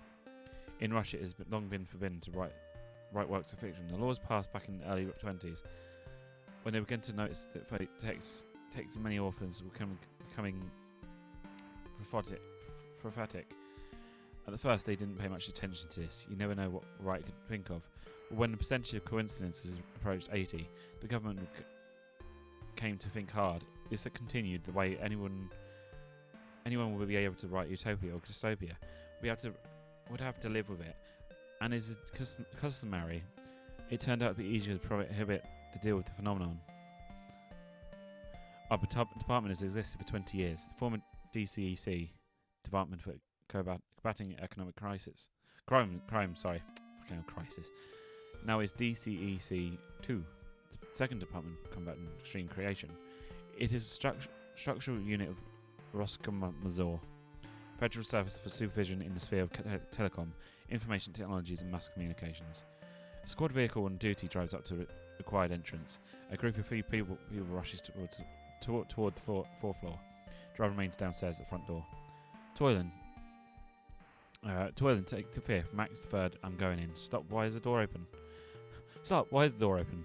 In Russia, it has long been forbidden to write works of fiction. The laws passed back in the early 20s, when they began to notice that texts of many authors were becoming prophetic. At the first, they didn't pay much attention to this. You never know what a writer could think of. But when the percentage of coincidences approached 80, the government came to think hard. This continued the way anyone would be able to write utopia or dystopia. Would have to live with it. And as is customary, it turned out to be easier to prohibit to deal with the phenomenon. Our department has existed for 20 years. The former DCEC, Department for Combating Economic Crisis. Crime, sorry. Fucking crisis. Now it's DCEC 2, the second department combating extreme creation. It is a structural unit of Roskomnadzor, Federal Service for Supervision in the sphere of telecom, information technologies and mass communications. A squad vehicle on duty drives up to the required entrance. A group of people rushes toward the fourth floor. Driver remains downstairs at the front door. Toylan, take the fifth. Max the third. I'm going in. Stop. Why is the door open? Stop. Why is the door open?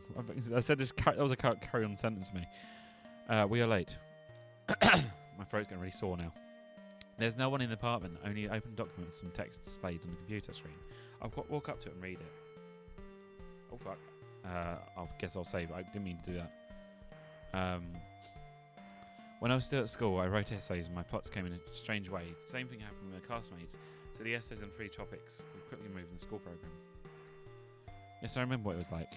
I said this. That was a carry-on sentence to me. We are late. My throat's getting really sore now. There's no one in the apartment. Only open documents and text displayed on the computer screen. I'll walk up to it and read it. Oh fuck. I guess I'll save it. I didn't mean to do that. When I was still at school, I wrote essays and my plots came in a strange way. The same thing happened with my classmates, so the essays and 3 topics were quickly moved in the school program. Yes, I remember what it was like.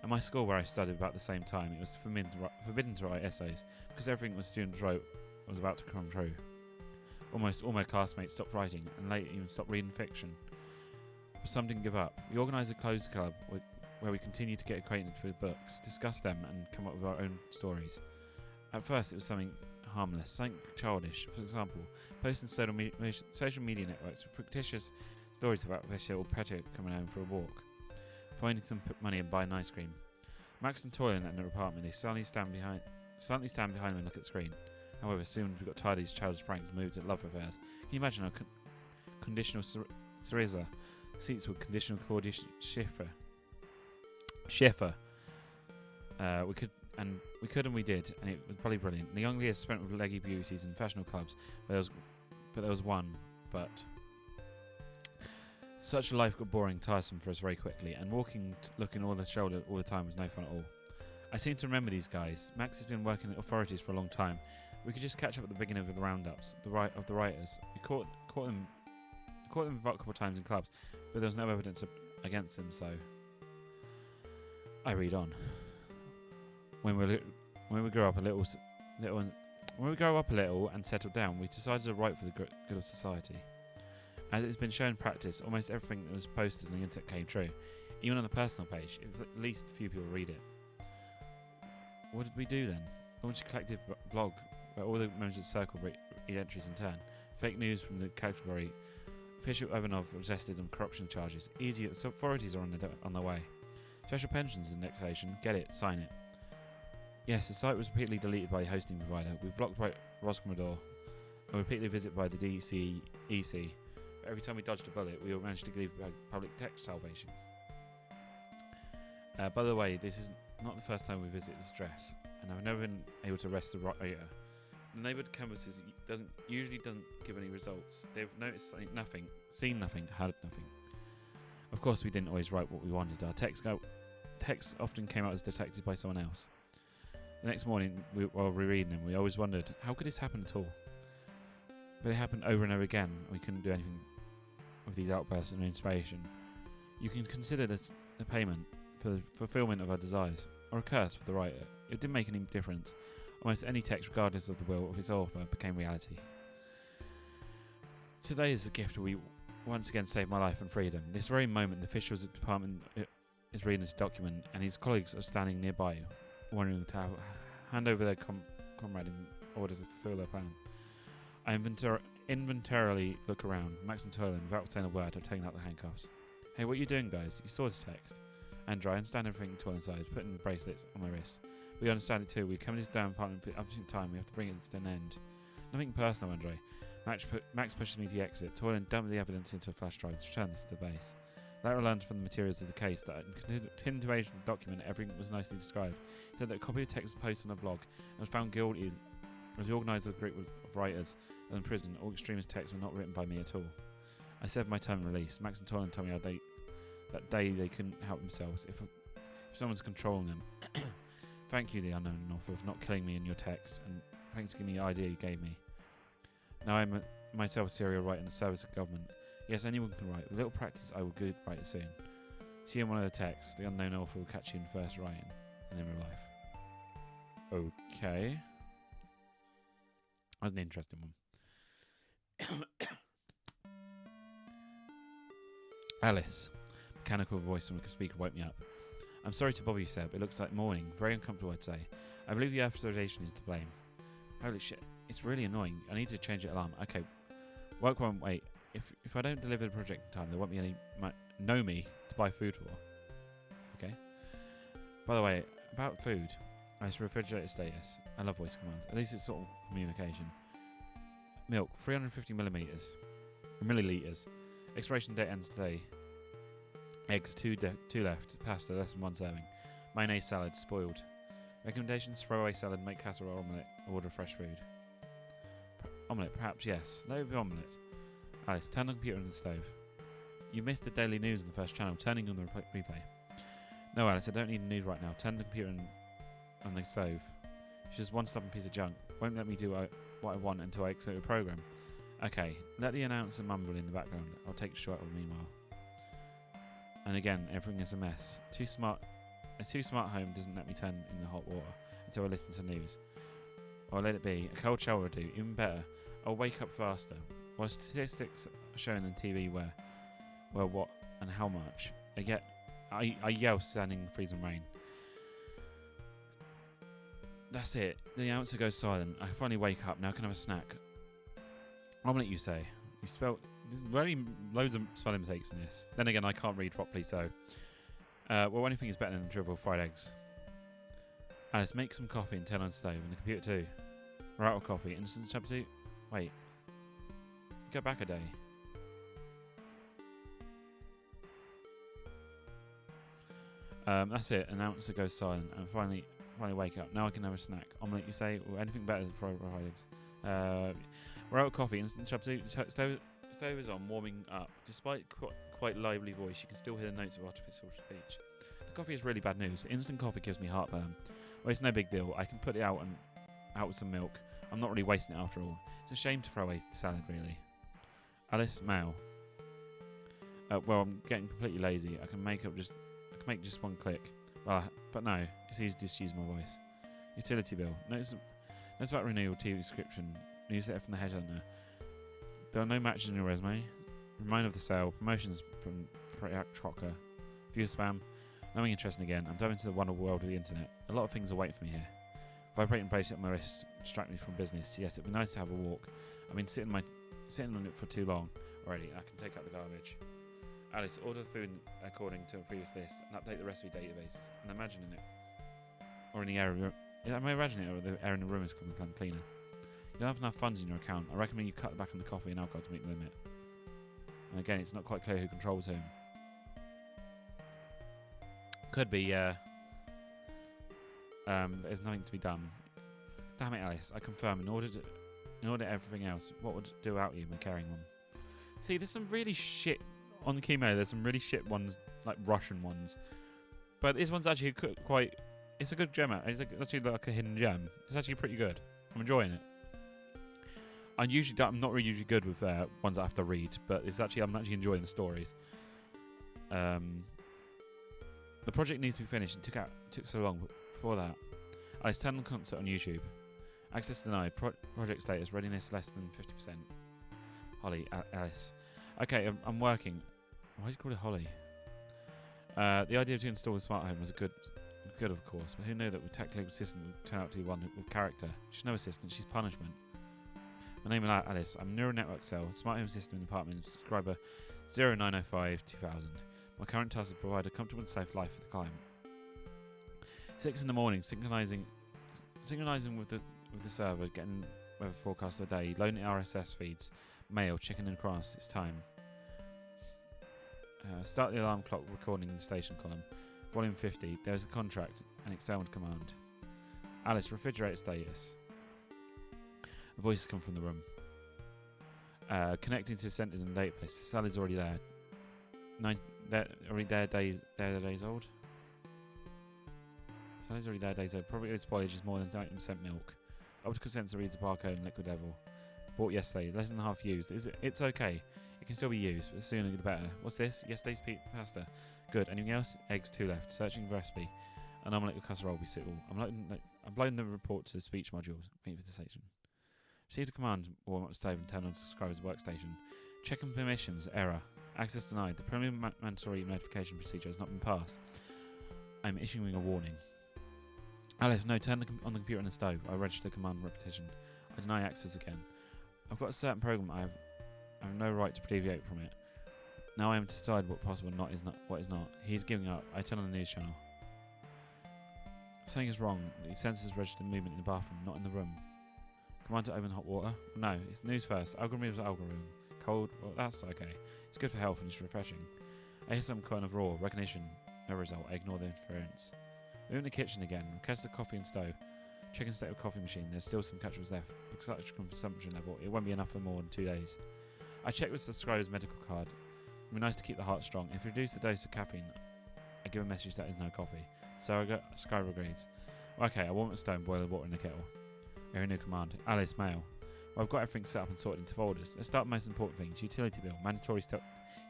At my school where I studied about the same time, it was forbidden to write essays, because everything the students wrote was about to come true. Almost all my classmates stopped writing, and later even stopped reading fiction. But some didn't give up. We organised a closed club where we continued to get acquainted with books, discuss them, and come up with our own stories. At first, it was something harmless, something childish. For example, posting social media networks with fictitious stories about Vesha or Petty coming home for a walk, finding some money and buying ice cream. Max and Toylan in their apartment, they suddenly stand behind them and look at the screen. However, soon we got tired of these childish pranks and moved to love affairs. Can you imagine our conditional Syriza seats with conditional Claudia Schiffer? We could And we could and we did, and it was probably brilliant. The young years spent with leggy beauties and fashionable clubs, but there was one, but such a life got boring, tiresome for us very quickly, and walking, looking over the shoulder all the time was no fun at all. I seem to remember these guys. Max has been working at authorities for a long time. We could just catch up at the beginning of the roundups, the writers. We caught them a couple of times in clubs, but there was no evidence against them. So I read on. When we grow up a little and settle down, we decided to write for the good of society. As it's been shown in practice, almost everything that was posted on the internet came true, even on the personal page, if at least a few people read it. What did we do then? Launched a collective blog where all the members of the circle read entries in turn. Fake news from the category. Official Ivanov arrested on corruption charges. Easy, authorities are on their way. Special pensions indexation. Get it, sign it. Yes, the site was repeatedly deleted by the hosting provider. We blocked by Roscommodore and repeatedly visited by the DCEC. But every time we dodged a bullet, we managed to give public text salvation. By the way, this is not the first time we visit this address, and I've never been able to arrest the writer. The neighbourhood canvases usually doesn't give any results. They've noticed nothing, seen nothing, heard nothing. Of course, we didn't always write what we wanted. Our texts often came out as detected by someone else. The next morning, while rereading them, we always wondered, how could this happen at all? But it happened over and over again, and we couldn't do anything with these outbursts and inspiration. You can consider this the payment for the fulfillment of our desires, or a curse for the writer. It didn't make any difference. Almost any text, regardless of the will of its author, became reality. Today is the gift we once again saved my life and freedom. This very moment, the officials at the department is reading this document, and his colleagues are standing nearby, wanting to hand over their comrade in order to fulfill their plan. I involuntarily look around. Max and Tolan, without saying a word, have taken out the handcuffs. Hey, what are you doing, guys? You saw this text. Andrew, I understand everything Tolan says, putting the bracelets on my wrists. We understand it too. We come in this damn apartment for the absolute time. We have to bring it to an end. Nothing personal, Andre. Max pushes me to the exit. Tolan dumped the evidence into a flash drive to return this to the base. Later I learned from the materials of the case that in continuation of the document, everything was nicely described. It said that a copy of the text was posted on a blog and was found guilty as the organiser of a group of writers in prison. All extremist texts were not written by me at all. I served my term and release. Max and Tolan told me that day they couldn't help themselves if someone's controlling them. Thank you, the unknown author, for not killing me in your text, and thanks for giving me the idea you gave me. Now I'm myself a serial writer in the service of government. Yes, anyone can write. With little practice, I will good writer soon. See you in one of the texts. The unknown author will catch you in first writing, and then real life. Okay. That was an interesting one. Alice. Mechanical voice from the speaker woke me up. I'm sorry to bother you, sir, but it looks like morning. Very uncomfortable, I'd say. I believe the Earth's rotation is to blame. Holy shit. It's really annoying. I need to change the alarm. Okay. Work won't wait. If I don't deliver the project in time, they won't know me to buy food for. Okay. By the way, about food. Nice refrigerator status. I love voice commands. At least it's sort of communication. Milk, 350 milliliters. Expiration date ends today. Eggs, two left. Pasta, less than 1 serving. Mayonnaise salad, spoiled. Recommendations: throw away salad, make casserole omelette, order fresh food. Omelette, perhaps, yes. Let it be omelette. Alice, turn the computer on the stove. You missed the daily news on the first channel. Turning on the replay. No, Alice, I don't need the news right now. Turn the computer on the stove. She's just one stubborn piece of junk. Won't let me do what I want until I exit the program. Okay, let the announcer mumble in the background. I'll take a shot of meanwhile. And again, everything is a mess. A too smart home doesn't let me turn in the hot water until I listen to news. Or let it be. A cold shower will do. Even better, I'll wake up faster. While statistics are shown on TV where, what, and how much, I yell standing in freezing rain. That's it. The announcer goes silent. I finally wake up. Now I can have a snack. Omelette, you say. You spell. There's very loads of spelling mistakes in this. Then again, I can't read properly, so. Well, anything is better than drivel fried eggs. Alice, make some coffee and turn on the stove and the computer too. We're out of coffee. Instant substitute. Wait. Go back a day. That's it. Announcer goes silent, and finally finally wake up. Now I can have a snack. Omelette, you say? Or anything better than fried eggs. We're out of coffee. Instant stove is on, warming up. Despite quite lively voice, you can still hear the notes of artificial speech. The coffee is really bad news. Instant coffee gives me heartburn. Well, it's no big deal. I can put it out with some milk. I'm not really wasting it after all. It's a shame to throw away the salad, really. Alice, mail. Well, I'm getting completely lazy. I can make just one click. But no, it's easy to just use my voice. Utility bill. Notice about renewal TV subscription. Newsletter from the headhunter. There are no matches in your resume. Reminder of the sale. Promotions from Tracker. View spam. Nothing interesting again. I'm diving into the wonderful world of the internet. A lot of things are waiting for me here. Vibrating bracelet on my wrist distract me from business. Yes, it'd be nice to have a walk. I've been sitting on it for too long already. I can take out the garbage. Alice, order the food according to a previous list and update the recipe databases. And imagining it. Or in the area. Am I imagining it or the air in the room is becoming cleaner? You don't have enough funds in your account. I recommend you cut back on the coffee and alcohol to meet the limit. And again, it's not quite clear who controls whom. Could be, there's nothing to be done. Damn it, Alice. I confirm, in order everything else, what would do out you, my caring one? See, there's some really shit on the chemo. There's some really shit ones, like Russian ones. But this one's actually quite... It's a good gem. It's actually like a hidden gem. It's actually pretty good. I'm enjoying it. I'm not really usually good with ones I have to read, but I'm actually enjoying the stories. The project needs to be finished and took so long. But before that, Alice, turn on concert on YouTube. Access denied. Project status. Readiness less than 50%. Holly, Alice. Okay, I'm working. Why do you call it Holly? The idea to install a smart home was good of course, but who knew that the technical assistant would turn out to be one with character? She's no assistant, she's punishment. My name is Alice. I'm Neural Network Cell, smart home system in apartment, subscriber 0905-2000. My current task is to provide a comfortable and safe life for the client. 6 in the morning, synchronizing with the server, getting weather forecast of the day, loading RSS feeds, mail, chicken and cross. It's time. Start the alarm clock recording in the station column. Volume 50. There's a contract. An external command. Alice, refrigerator status. A voice has come from the room. Connecting to centers and database. The salad's already there. Days old. Salad's already there, days old. Probably spoilage is more than 90% milk. Optical sensor reads the barcode and liquid level. Bought yesterday. Less than half used. It's okay. It can still be used, but the sooner the better. What's this? Yesterday's pasta. Good. Anything else? Eggs, 2 left. Searching for recipe. An omelette with casserole will be suitable. I'm loading the report to the speech module. Waiting for the station. Receive the command. Warm up the stove and turn on subscriber's workstation. Checking permissions. Error. Access denied. The premium mandatory notification procedure has not been passed. I'm issuing a warning. Alice, no. Turn on the computer on the stove. I register command repetition. I deny access again. I've got a certain program. I have no right to deviate from it. Now I am to decide what possible and what is not. He's giving up. I turn on the news channel. Something is wrong. The sensors register movement in the bathroom, not in the room. Command to open hot water? No, it's news first. Algorithm is algorithm. Cold? Well, that's okay. It's good for health and it's refreshing. I hear some kind of raw. Recognition. No result. I ignore the interference. We're in the kitchen again. Request the coffee and stove. Checking state of coffee machine. There's still some catchers left. Looks like consumption level. It won't be enough for more than 2 days. I checked with subscriber's medical card. It'd be nice to keep the heart strong. If you reduce the dose of caffeine, I give a message that is no coffee. So subscriber agrees. Okay, I warm the stone, boil the water in the kettle. I hear a new command. Alice, mail. Well, I've got everything set up and sorted into folders. Let's start with the most important things. Utility bill, mandatory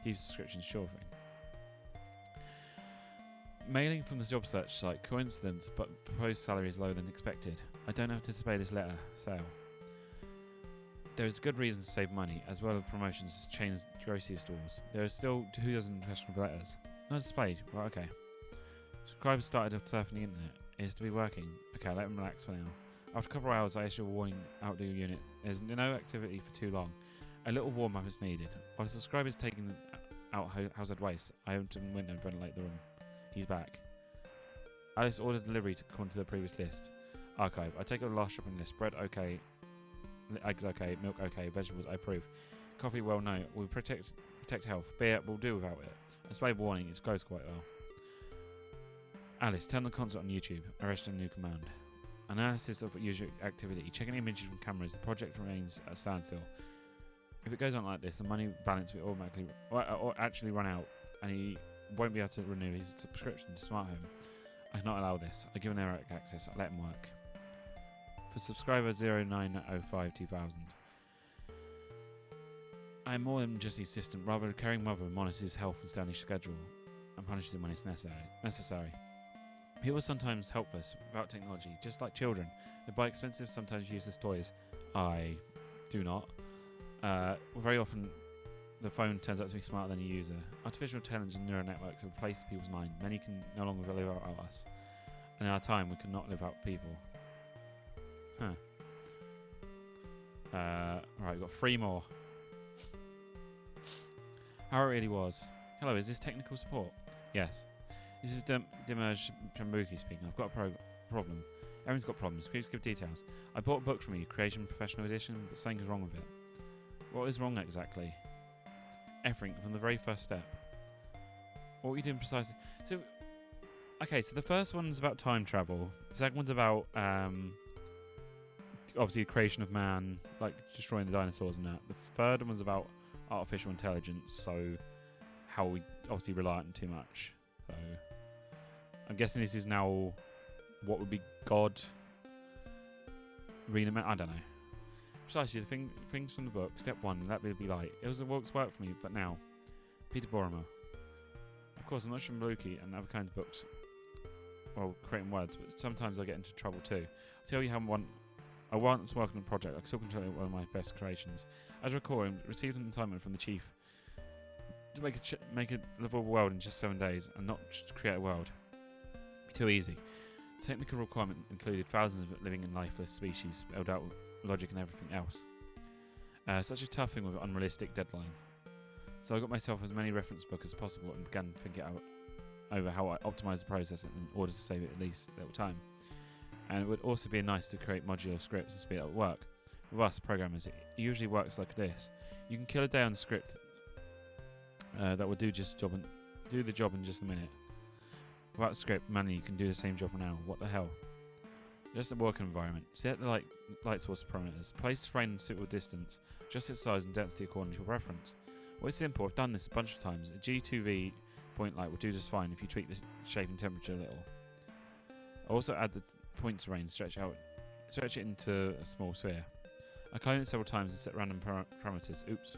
heave subscriptions, sure thing. Mailing from the job search site. Coincidence, but proposed salary is lower than expected. I don't anticipate this letter. Sale. There is good reason to save money, as well as promotions, chains, grocery stores. There are still 2 dozen questionable letters. Not displayed. Well, okay. Subscribers started surfing the internet. It is to be working. Okay, I'll let them relax for now. After a couple of hours, I issue a warning out the unit. There's no activity for too long. A little warm-up is needed. While the subscriber is taking out hazard waste, I open the window and ventilate the room. He's back. Alice ordered delivery to come to the previous list. Archive. I take out the last shopping list. Bread okay. Eggs okay. Milk okay. Vegetables I approve. Coffee well no. We'll protect health. Beer we'll do without it. Display warning. It goes quite well. Alice, turn the console on YouTube. I registered a new command. Analysis of user activity. Checking images from cameras. The project remains at a standstill. If it goes on like this, the money balance will automatically or actually run out, and he won't be able to renew his subscription to Smart Home. I cannot allow this. I give an error access. I let him work. For subscriber 0905-2000. I am more than just the assistant. Rather, a caring mother monitors his health and standing schedule and punishes him when it's necessary. People are sometimes helpless without technology, just like children. They buy expensive, sometimes useless toys. I do not. Very often, the phone turns out to be smarter than a user. Artificial intelligence and neural networks have replaced people's mind. Many can no longer live without us. And in our time, we cannot live without people. Right, we've got 3 more. How it really was. Hello, is this technical support? Yes. This is Dimerge Chambuki speaking. I've got a problem. Everyone's got problems. Please give details. I bought a book from you, Creation Professional Edition, but something is wrong with it. What is wrong exactly? Everything from the very first step. What were you doing precisely? So, okay, so the first one's about time travel. The second one's about, obviously, the creation of man, like destroying the dinosaurs and that. The third one's about artificial intelligence, so how we obviously rely on it too much. So, I'm guessing this is now what would be God. I don't know. Precisely, the things from the book. Step 1, that would be like, it was a work for me, but now. Peter Borimer. Of course, I'm not from Loki and other kinds of books. Well, creating words, but sometimes I get into trouble too. I'll tell you how I once worked on a project. I still consider it one of my best creations. As I recall, I received an assignment from the chief to make a livable world in just 7 days, and not just create a world. It'd be too easy. The technical requirement included thousands of living and lifeless species, spelled out with logic and everything else. Such a tough thing with an unrealistic deadline. So I got myself as many reference books as possible and began to think over how I optimise the process in order to save it at least a little time. And it would also be nice to create modular scripts and speed up work. With us programmers, it usually works like this. You can kill a day on the script that will do the job in just a minute. Without the script, manually you can do the same job for an hour. What the hell? Just a work environment. Set the light source parameters. Place frame and suitable distance. Adjust its size and density according to your preference. Well, it's simple. I've done this a bunch of times. A G2V point light will do just fine if you tweak the shape and temperature a little. I also add the points range, stretch it into a small sphere. I clone it several times and set random parameters. Oops.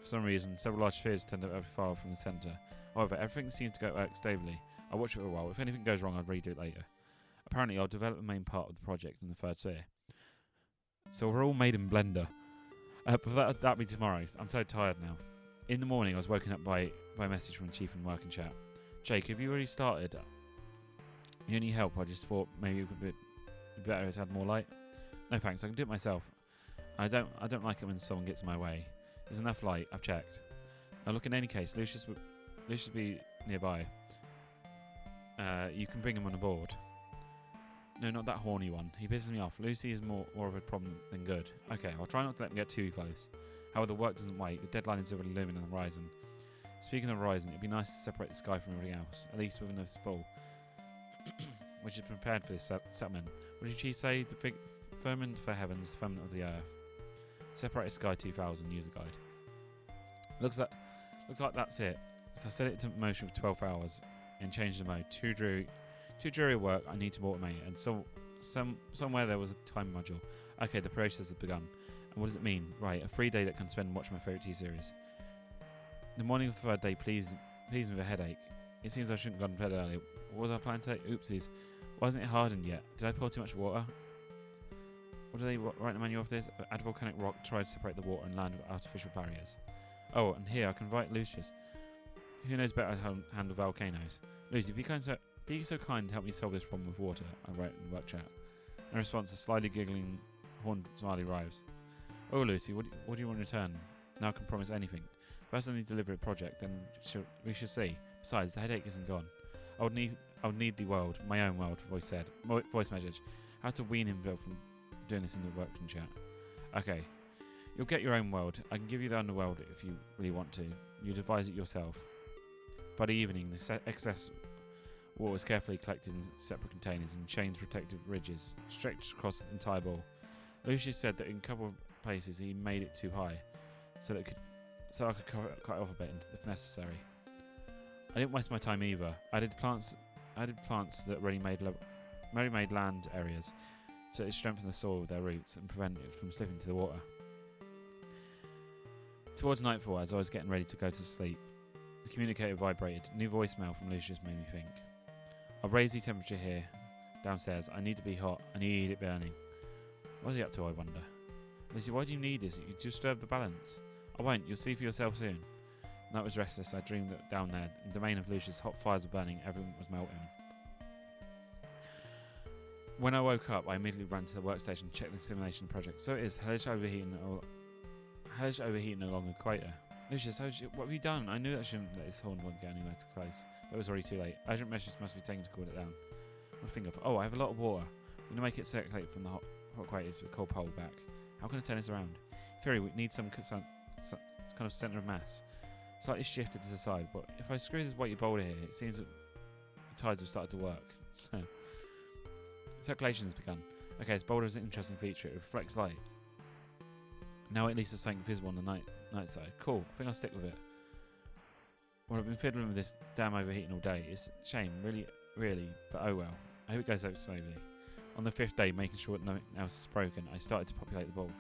For some reason, several large spheres turned out to be far from the centre. However, everything seems to work stably. I'll watch it for a while. If anything goes wrong, I'll redo it later. Apparently, I'll develop the main part of the project in the third sphere. So we're all made in Blender. But that'll be tomorrow. I'm so tired now. In the morning, I was woken up by a message from the chief in work and chat. Jake, have you already started? You need help? I just thought maybe it would be better to add more light. No thanks, I can do it myself. I don't like it when someone gets in my way. There's enough light, I've checked. Now look, in any case, Lucius will be nearby. You can bring him on board. No, not that horny one. He pisses me off. Lucy is more of a problem than good. Okay, I'll try not to let him get too close. However, the work doesn't wait. The deadline is already looming on the horizon. Speaking of horizon, it'd be nice to separate the sky from everything else, at least with enough ball, which is prepared for this settlement. What did she say? The firmament for heavens, the firmament of the earth. Separate the sky 2000. User guide. Looks like that's it. So I set it to motion for 12 hours and changed the mode. Too dreary work. I need to automate it. And somewhere there was a time module. Okay, the process has begun. And what does it mean? Right, a free day that can spend watching my favourite T-series. The morning of the third day, please me with a headache. It seems I shouldn't have gone to bed earlier. What was I planning to take? Oopsies. Why isn't it hardened yet? Did I pour too much water? What do they write in the manual of this? Add volcanic rock, try to separate the water and land with artificial barriers. Oh, and here I can invite Lucius. Who knows better how to handle volcanoes? Lucy, be so kind to help me solve this problem with water, I write in the work chat. In response, a slyly giggling, horned smiley arrives. Oh, Lucy, what do you want in return? Now I can promise anything. First I need to deliver a project, then we shall see. Besides, the headache isn't gone. I would need the world, my own world, voice message. How to wean himself from doing this in the work chat. Okay, you'll get your own world. I can give you the underworld if you really want to. You devise it yourself. By the evening, the excess Water was carefully collected in separate containers and chains protective ridges stretched across the entire bowl. Lucius said that in a couple of places he made it too high, so I could cut it off a bit if necessary. I didn't waste my time either. I added plants that already made land areas, so it strengthened the soil with their roots and prevented it from slipping to the water. Towards nightfall, as I was getting ready to go to sleep, the communicator vibrated. A new voicemail from Lucius made me think. I've raised the temperature here, downstairs. I need to be hot. I need it burning. What's he up to, I wonder? Lucy, why do you need this? You disturb the balance. I won't. You'll see for yourself soon. Night was restless. I dreamed that down there, in the domain of Lucius, hot fires were burning. Everyone was melting. When I woke up, I immediately ran to the workstation and checked the simulation project. So it is hellish overheating along the equator. Lucius, what have you done? I knew that I shouldn't let this horned one get anywhere too close, but it was already too late. Urgent measures must be taken to cool it down. I think of, I have a lot of water. I'm going to make it circulate from the hot equator to the cold pole back. How can I turn this around? In theory, we need some kind of centre of mass. Slightly shifted to the side, but if I screw this weighty boulder here, it seems that the tides have started to work. Circulation has begun. Okay, this boulder is an interesting feature. It reflects light. Now at least there's something visible on the night side. Cool. I think I'll stick with it. Well, I've been fiddling with this damn overheating all day. It's a shame, really, but oh well. I hope it goes over smoothly. On the 5th day, making sure that nothing else is broken, I started to populate the ball.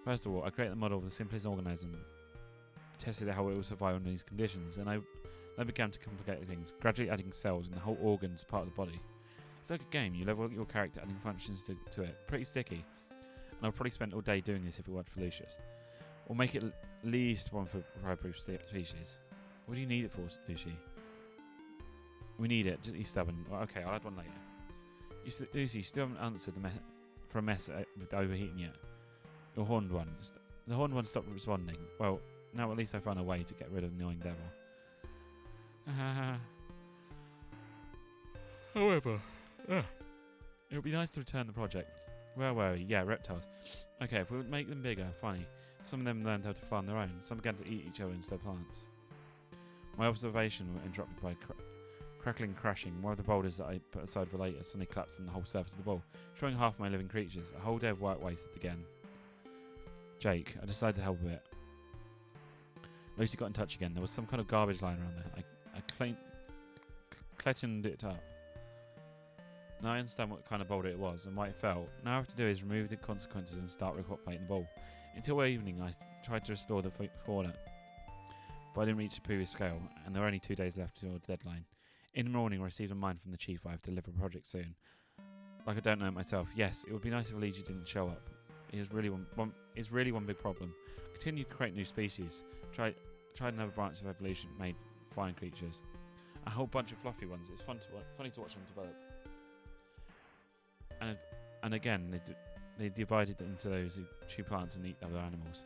First of all, I created the model of the simplest organism. I tested how it will survive under these conditions, and I began to complicate things, gradually adding cells and the whole organs part of the body. It's like a game. You level up your character, adding functions to it. Pretty sticky. And I'll probably spend all day doing this if it weren't for Lucius. Or make it at least one for fire-proof species. What do you need it for, Lucy? We need it. Just he's stubborn. Well, okay, I'll add one later. Lucy, you still haven't answered for a mess with the overheating yet. Your horned one. The horned one stopped responding. Well, now at least I found a way to get rid of the annoying devil. However, it would be nice to return the project. Where were we? Yeah, reptiles. Okay, if we would make them bigger, funny. Some of them learned how to fly on their own. Some began to eat each other instead of plants. My observation was interrupted by crackling crashing. One of the boulders that I put aside for later suddenly collapsed on the whole surface of the ball, showing half my living creatures. A whole day of work wasted again. Jake, I decided to help a bit. Lucy got in touch again. There was some kind of garbage lying around there. I clettoned it up. Now I understand what kind of boulder it was and why it fell. Now all I have to do is remove the consequences and start repopulating the ball. Until evening I tried to restore the fauna, but I didn't reach the previous scale, and there were only 2 days left to the deadline. In the morning I received a mind from the chief. I have to deliver a project soon. Like I don't know it myself. Yes, it would be nice if Luigi didn't show up. It's really one big problem. Continued to create new species. Tried another branch of evolution, made flying creatures. A whole bunch of fluffy ones. It's funny to watch them develop. And again, they divided into those who chew plants and eat other animals.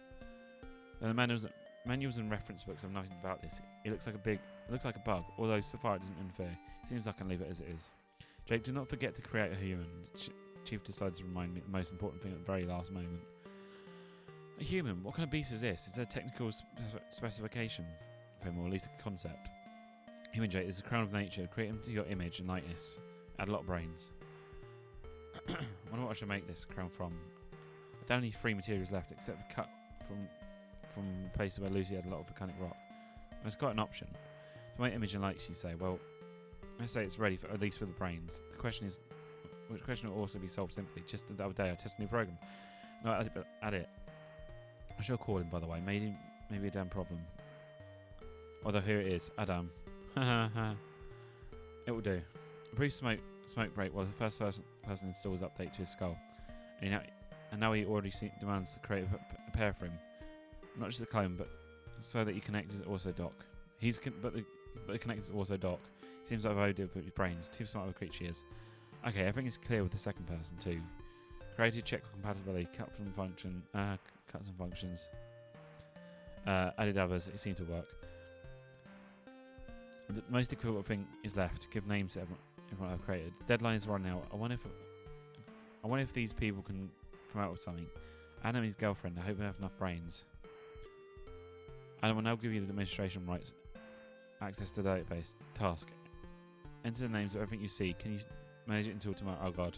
And the manuals and reference books have nothing about this. It looks like a bug, although so far it doesn't interfere. It seems I can leave it as it is. Jake, do not forget to create a human. Chief decides to remind me of the most important thing at the very last moment. A human? What kind of beast is this? Is there a technical specification for him, or at least a concept? Human, Jake, is the crown of nature. Create him to your image and likeness. Add a lot of brains. I wonder what I should make this crown from. I don't need 3 materials left, except the cut from places where Lucy had a lot of volcanic rock. It's quite an option. To make image and likeness, you say. Well, let's say it's ready, at least for the brains. The question is, which question will also be solved simply. Just the other day, I tested a new program. No, add it. I shall call him, by the way. Maybe a damn problem. Although here it is, Adam. It will do. A brief smoke break while the first person installs update to his skull, and now he already demands to create a pair for him, not just a clone, but so that he connects also dock. But the connectors also dock. Seems like I've overdoing with his brains. Too smart of a creature he is. Okay, everything is clear with the second person too. Created, check compatibility, cuts and functions. Added others. It seems to work. The most difficult thing is left. Give names to everyone I've created. Deadlines are running out. I wonder if these people can come out with something. Adam and his girlfriend. I hope they have enough brains. Adam will now give you the administration rights access to the database. Task. Enter the names of everything you see. Can you manage it until tomorrow? Oh god.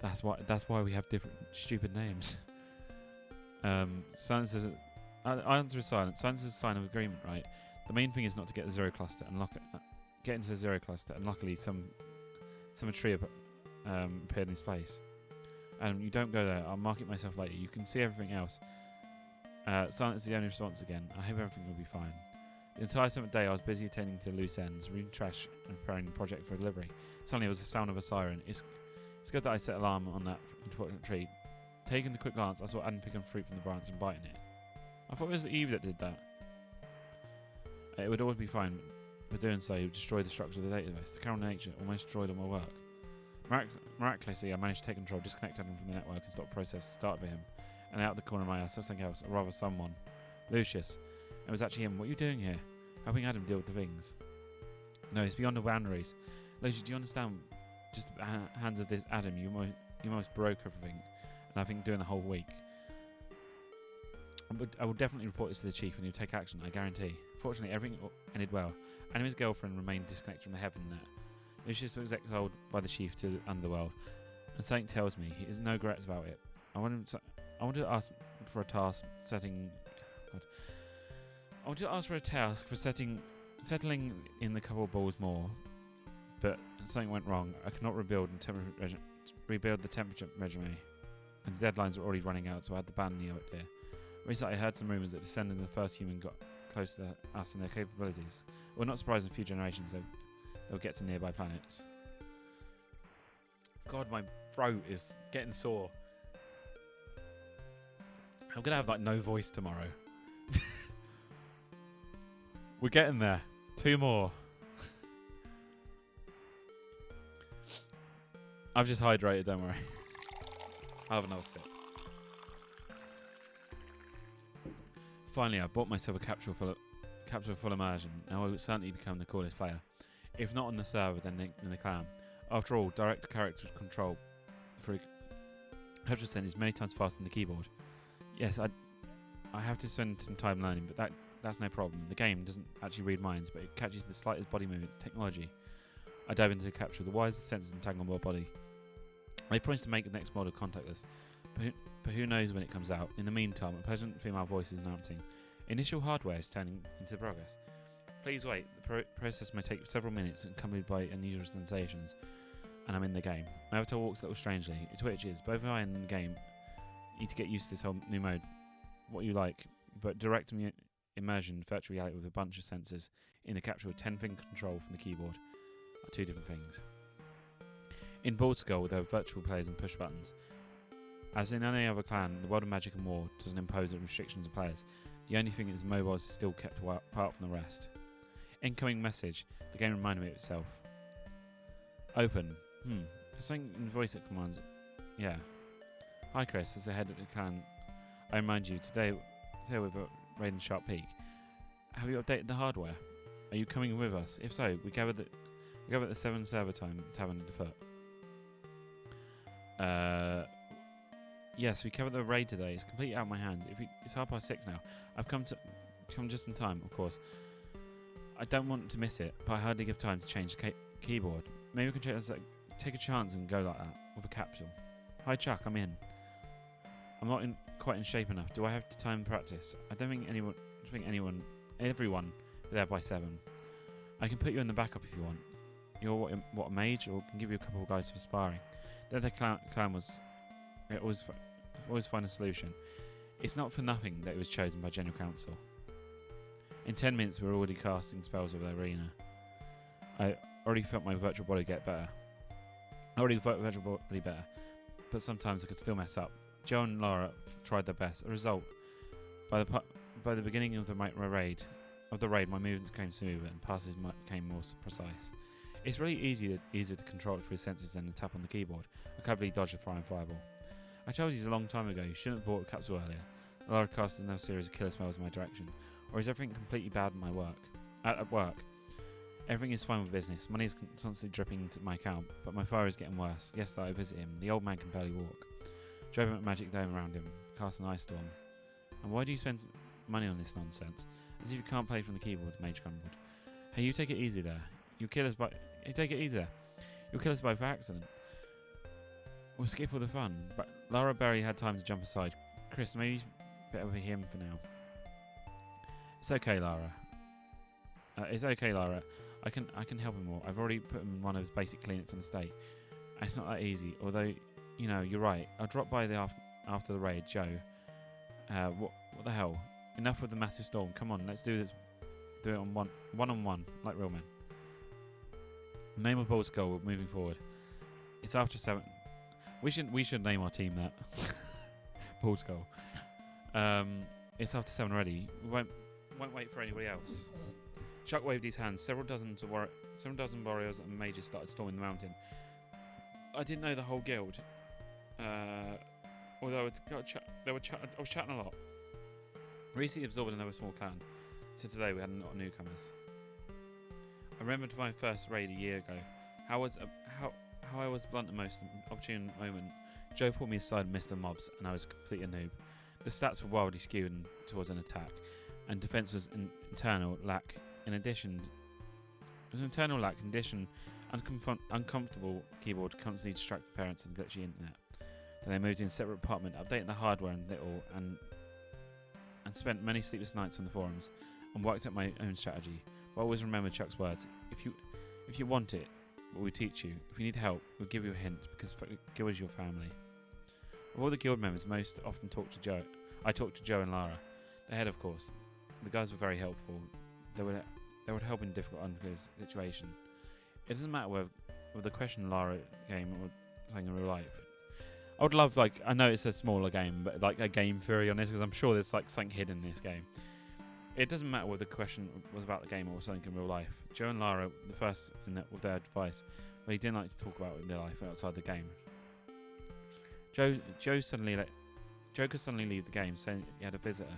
That's why we have different stupid names. Silence is answer is silence. Silence is a sign of agreement, right? The main thing is not to get the zero cluster and get into the zero cluster, and luckily some tree appeared in its place. You don't go there. I'll mark it myself later. You can see everything else. Silence is the only response again. I hope everything will be fine. The entire 7th day I was busy attending to loose ends, reading trash and preparing the project for delivery. Suddenly there was the sound of a siren. It's good that I set alarm on that unfortunate tree. Taking a quick glance, I saw Adam picking fruit from the branch and biting it. I thought it was Eve that did that. It would always be fine, but doing so, he would destroy the structure of the database. The Carol nature almost destroyed all my work. Miraculously, I managed to take control, disconnect Adam from the network and stop the process started for him. And out the corner of my eye, I saw something else, or rather someone. Lucius. It was actually him. What are you doing here? Helping Adam deal with the things. No, it's beyond the boundaries. Lucius, do you understand? Just the hands of this Adam, you almost broke everything. And I think doing the whole week. I will definitely report this to the chief and he'll take action, I guarantee. Fortunately, everything ended well. Adam and his girlfriend remained disconnected from the heaven net. Lucius was exiled by the chief to the underworld. And something tells me he has no regrets about it. I wanted to ask for a task setting... God. I wanted to ask for a task for settling in the couple of balls more, but something went wrong. I cannot rebuild the temperature measurement, and the deadlines were already running out, so I had to ban the idea. Recently, I heard some rumours that descending the first human got close to us and their capabilities. Well, not surprised in a few generations they'll get to nearby planets. God, my throat is getting sore. I'm gonna have like no voice tomorrow. We're getting there. 2 more. I've just hydrated, don't worry. I'll have another sip. Finally, I bought myself a capsule full immersion. Now I will certainly become the coolest player. If not on the server, then in the clan. After all, direct character control through capture send is many times faster than the keyboard. Yes, I have to spend some time learning, but that's no problem. The game doesn't actually read minds, but it catches the slightest body movements. Technology. I dive into the capture. The wires and sensors entangle my body. I promise to make the next model contactless, but who knows when it comes out. In the meantime, a pleasant female voice is announcing. Initial hardware is turning into progress. Please wait. The process may take several minutes, accompanied by unusual sensations, and I'm in the game. My avatar walks a little strangely. It twitches. Both I and the game need to get used to this whole new mode. What you like, but direct immersion virtual reality with a bunch of sensors in the capture with 10-finger control from the keyboard are 2 different things. In Bald Skull, there are virtual players and push buttons. As in any other clan, the world of Magic and War doesn't impose restrictions on players. The only thing is mobiles is still kept apart from the rest. Incoming message. The game reminded me of itself. Open. Something in voice that commands. Yeah. Hi Chris, as the head of the clan, I remind you, today we've raiding Sharp Peak. Have you updated the hardware? Are you coming with us? If so, we gather at the 7 server time tavern at the foot. Yes, we covered the raid today. It's completely out of my hands. It's 6:30 now. I've come just in time, of course. I don't want to miss it, but I hardly give time to change the keyboard. Maybe we can take a chance and go like that with a capsule. Hi Chuck, I'm in. I'm not quite in shape enough. Do I have time to practice? I don't think everyone there by 7. I can put you in the backup if you want. You're a mage, or can give you a couple of guys for sparring. Then the clan was. It always find a solution. It's not for nothing that it was chosen by General Council. In 10 minutes, we were already casting spells over the arena. I already felt my virtual body get better. But sometimes I could still mess up. Joe and Laura tried their best. A result, by the beginning of the raid, my movements became smoother and passes became more precise. It's really easy to control it through senses and tap on the keyboard. I cleverly dodged a flying fireball. I told you a long time ago, you shouldn't have bought a capsule earlier. Laura cast another series of killer spells in my direction. Or is everything completely bad in my work? At work. Everything is fine with business. Money is constantly dripping into my account, but my father is getting worse. Yesterday I visit him. The old man can barely walk. Drove him at Magic Dome around him, cast an ice storm. And why do you spend money on this nonsense. As if you can't play from the keyboard, the mage grumbled. Hey, you take it easy there. You'll kill us by... Hey, take it easy there. You'll kill us by accident. We'll skip all the fun. But Lara Berry had time to jump aside. Chris, maybe better be him for now. It's okay, Lara. It's okay, Lara. I can help him more. I've already put him in one of his basic clinics on the estate. It's not that easy. Although, you know, you're right. I'll drop by after the raid, Joe. What the hell? Enough with the massive storm. Come on, let's do this. Do it on one-on-one, like real men. Name of Ball's goal. We're moving forward. It's after 7. We should name our team that. Ball's goal. It's after 7 already. We won't wait for anybody else. Chuck waved his hands. Several dozen warriors and mages started storming the mountain. I didn't know the whole guild. Although I was chatting a lot. Recently absorbed another small clan. So today we had a lot of newcomers. I remembered my first raid a year ago. How I was blunt at most opportune moment. Joe pulled me aside and missed the mobs, and I was completely a noob. The stats were wildly skewed towards an attack, and defense was internal lack. In addition, uncomfortable keyboard constantly distracted parents and glitchy internet. Then I moved in a separate apartment, updating the hardware and spent many sleepless nights on the forums and worked out my own strategy. But I always remember Chuck's words: if you want it, we'll teach you. If you need help, we'll give you a hint, because guild is your family. Of all the guild members, most often talked to Joe. I talked to Joe and Lara, the head, of course. The guys were very helpful. They would help in difficult, unclear situation. It doesn't matter whether the question Lara game or something in real life. I would love, like, I know it's a smaller game, but like a game theory on this, because I'm sure there's like something hidden in this game. It doesn't matter whether the question was about the game or something in real life. Joe and Lara, the first with their advice, but he didn't like to talk about their life outside the game. Joe could suddenly leave the game, saying he had a visitor.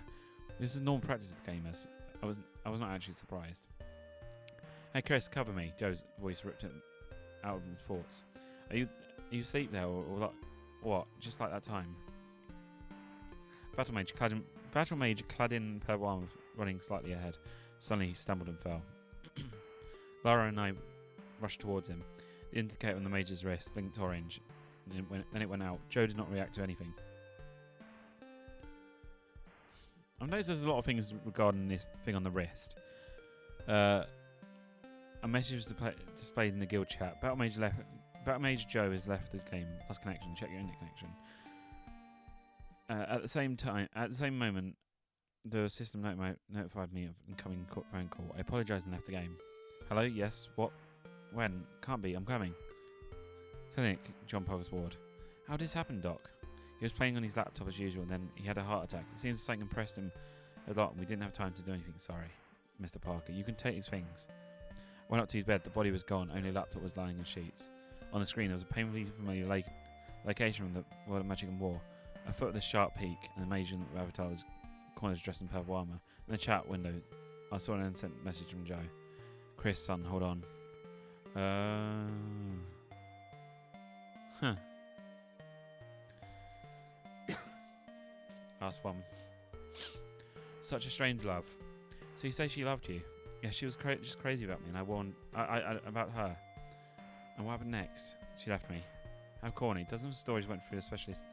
This is normal practice of gamers. I was not actually surprised. Hey Chris, cover me. Joe's voice ripped him out of his thoughts. Are you asleep there, or like, what? Just like that time. Battle mage clad in purple armor, running slightly ahead. Suddenly he stumbled and fell. Lara and I rushed towards him. The indicator on the mage's wrist blinked orange, and then it went out. Joe did not react to anything. I've noticed there's a lot of things regarding this thing on the wrist. A message was displayed in the guild chat. Battle Mage Joe has left the game. Lost connection. Check your internet connection. At the same moment, the system notified me of incoming phone call. I apologised and left the game. Hello? Yes? What? When? Can't be. I'm coming. Clinic, John Pog's ward. How did this happen, Doc? He was playing on his laptop as usual, and then he had a heart attack. It seems something impressed him a lot, and we didn't have time to do anything. Sorry, Mr. Parker. You can take his things. Went up to his bed. The body was gone. Only a laptop was lying in sheets. On the screen, there was a painfully familiar location from the World of Magic and War. A foot of the sharp peak, and the mage in the avatar was corners dressed in purple armor. In the chat window, I saw an unsent message from Joe. Chris, son, hold on. Huh. Last one. Such a strange love. So you say she loved you? Yeah, she was just crazy about me, and I warned about her. And what happened next? She left me. How corny. Dozens of stories went through a specialist,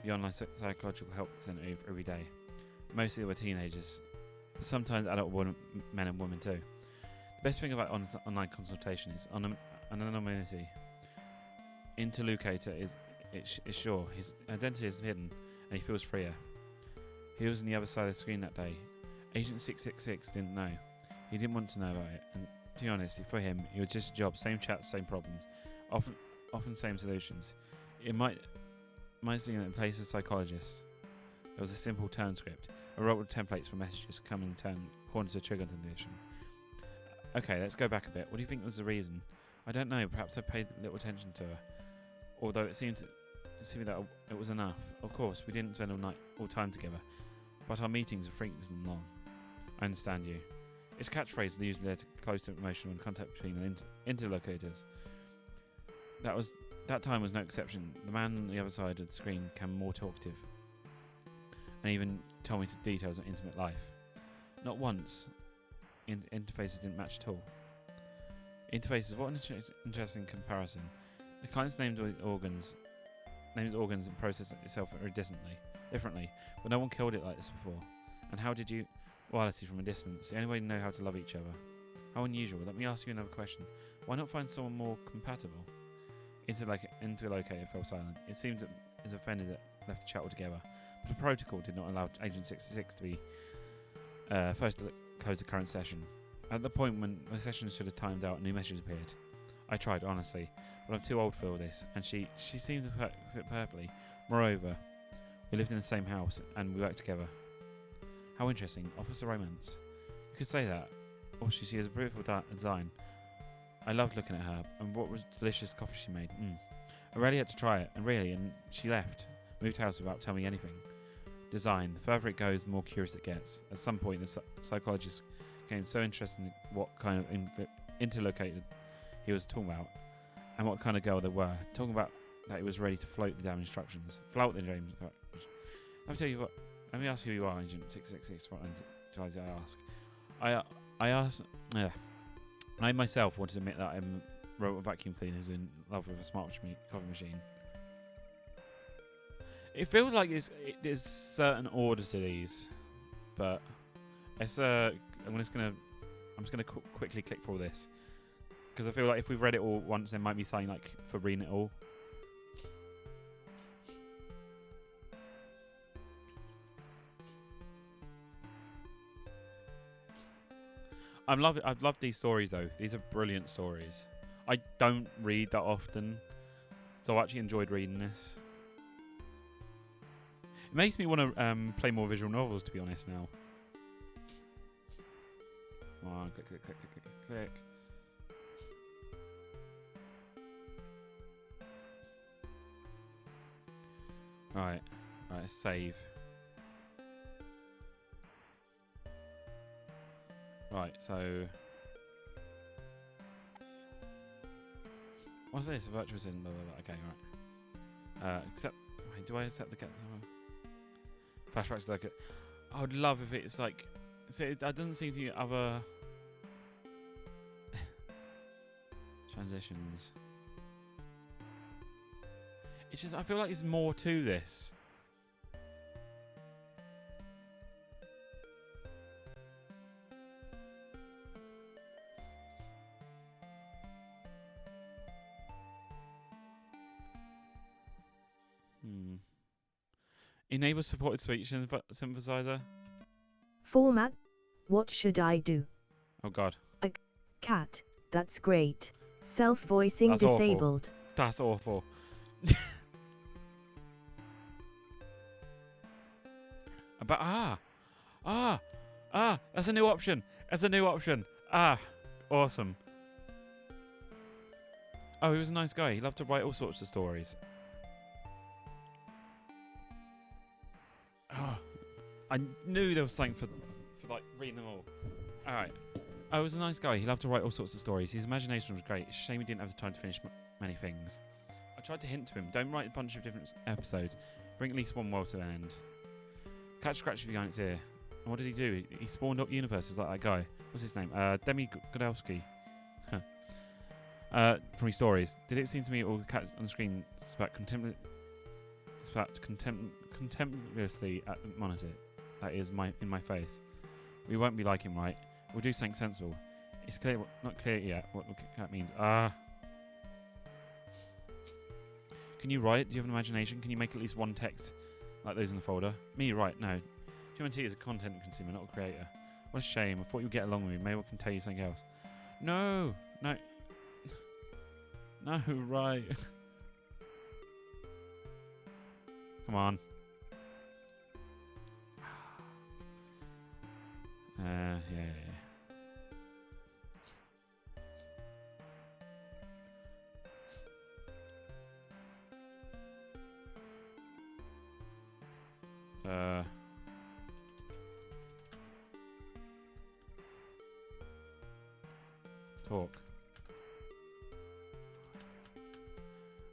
the online psychological help centre every day. Mostly they were teenagers, but sometimes adult men and women too. The best thing about online consultation is anonymity. Interlocutor is sure. His identity is hidden, and he feels freer. He was on the other side of the screen that day. Agent 666 didn't know. He didn't want to know about it, and to be honest, for him, it was just a job. Same chat, same problems, often same solutions. It might seem that in place as a psychologist, there was a simple turn script, a roll with templates for messages coming in turn according to a trigger condition. Okay, let's go back a bit. What do you think was the reason? I don't know. Perhaps I paid little attention to her, although it seemed that it was enough. Of course, we didn't spend all time together, but our meetings were frequent and long. I understand you. Its catchphrase usually led to closer emotional contact between the interlocutors. That time was no exception. The man on the other side of the screen became more talkative, and even tell me details of intimate life. Not once. Interfaces didn't match at all. Interfaces, what an interesting comparison. The client's named organs and process itself very differently, but no one killed it like this before. And how did you... Loyalty from a distance, the only way to know how to love each other. How unusual. Let me ask you another question. Why not find someone more compatible? Interlocator fell silent. It seems that is offended that left the chat altogether. But the protocol did not allow Agent 66 to be first to close the current session. At the point when the session should have timed out, new messages appeared. I tried, honestly, but I'm too old for all this, and she seems to fit perfectly. Moreover, we lived in the same house, and we worked together. How interesting. Offers a romance. You could say that. Or she has a beautiful design. I loved looking at her, and what was delicious coffee she made. I really had to try it, and she left. Moved house without telling me anything. Design. The further it goes, the more curious it gets. At some point, the psychologist became so interested in what kind of interlocator he was talking about, and what kind of girl they were. Talking about that he was ready to float the damn instructions. Float the damn instructions. Let me tell you what. Let me ask who you are, Agent 666. I asked. I myself want to admit that I'm robot vacuum cleaners in love with a smart coffee machine. It feels like there's certain order to these, but it's I'm just gonna quickly click through this because I feel like if we've read it all once, there might be something like for reading it all. I've loved these stories though. These are brilliant stories. I don't read that often, so I actually enjoyed reading this. It makes me want to play more visual novels, to be honest. Now, come on, click. Right, let's save. Right, so what's this? Virtual assistant. Blah, blah, blah. Okay, right. Wait, do I accept the flashbacks? Like, I would love if it's like. So that doesn't seem to be other transitions. It's just I feel like there's more to this. Enable supported speech synthesizer. Format. What should I do? Oh God. Cat. That's great. Self-voicing That's disabled. Awful. That's awful. That's a new option. Awesome. Oh, he was a nice guy. He loved to write all sorts of stories. Oh, I knew there was something for like reading them all. All right. Oh, he was a nice guy. He loved to write all sorts of stories. His imagination was great. It's a shame he didn't have the time to finish many things. I tried to hint to him, don't write a bunch of different episodes. Bring at least one world to an end. Catch scratch behind its ear. And what did he do? He spawned up universes like that guy. What's his name? Demi Godowski. From his stories. Did it seem to me all the cats on the screen spat contemptuously at the monitor? That is in my face. We won't be like him, right? We'll do something sensible. It's clear, not clear yet what that means. Can you write? Do you have an imagination? Can you make at least one text like those in the folder? Me, right? No. GMT is a content consumer, not a creator. What a shame. I thought you'd get along with me. Maybe I can tell you something else. No. No, right. Come on. Yeah. Talk.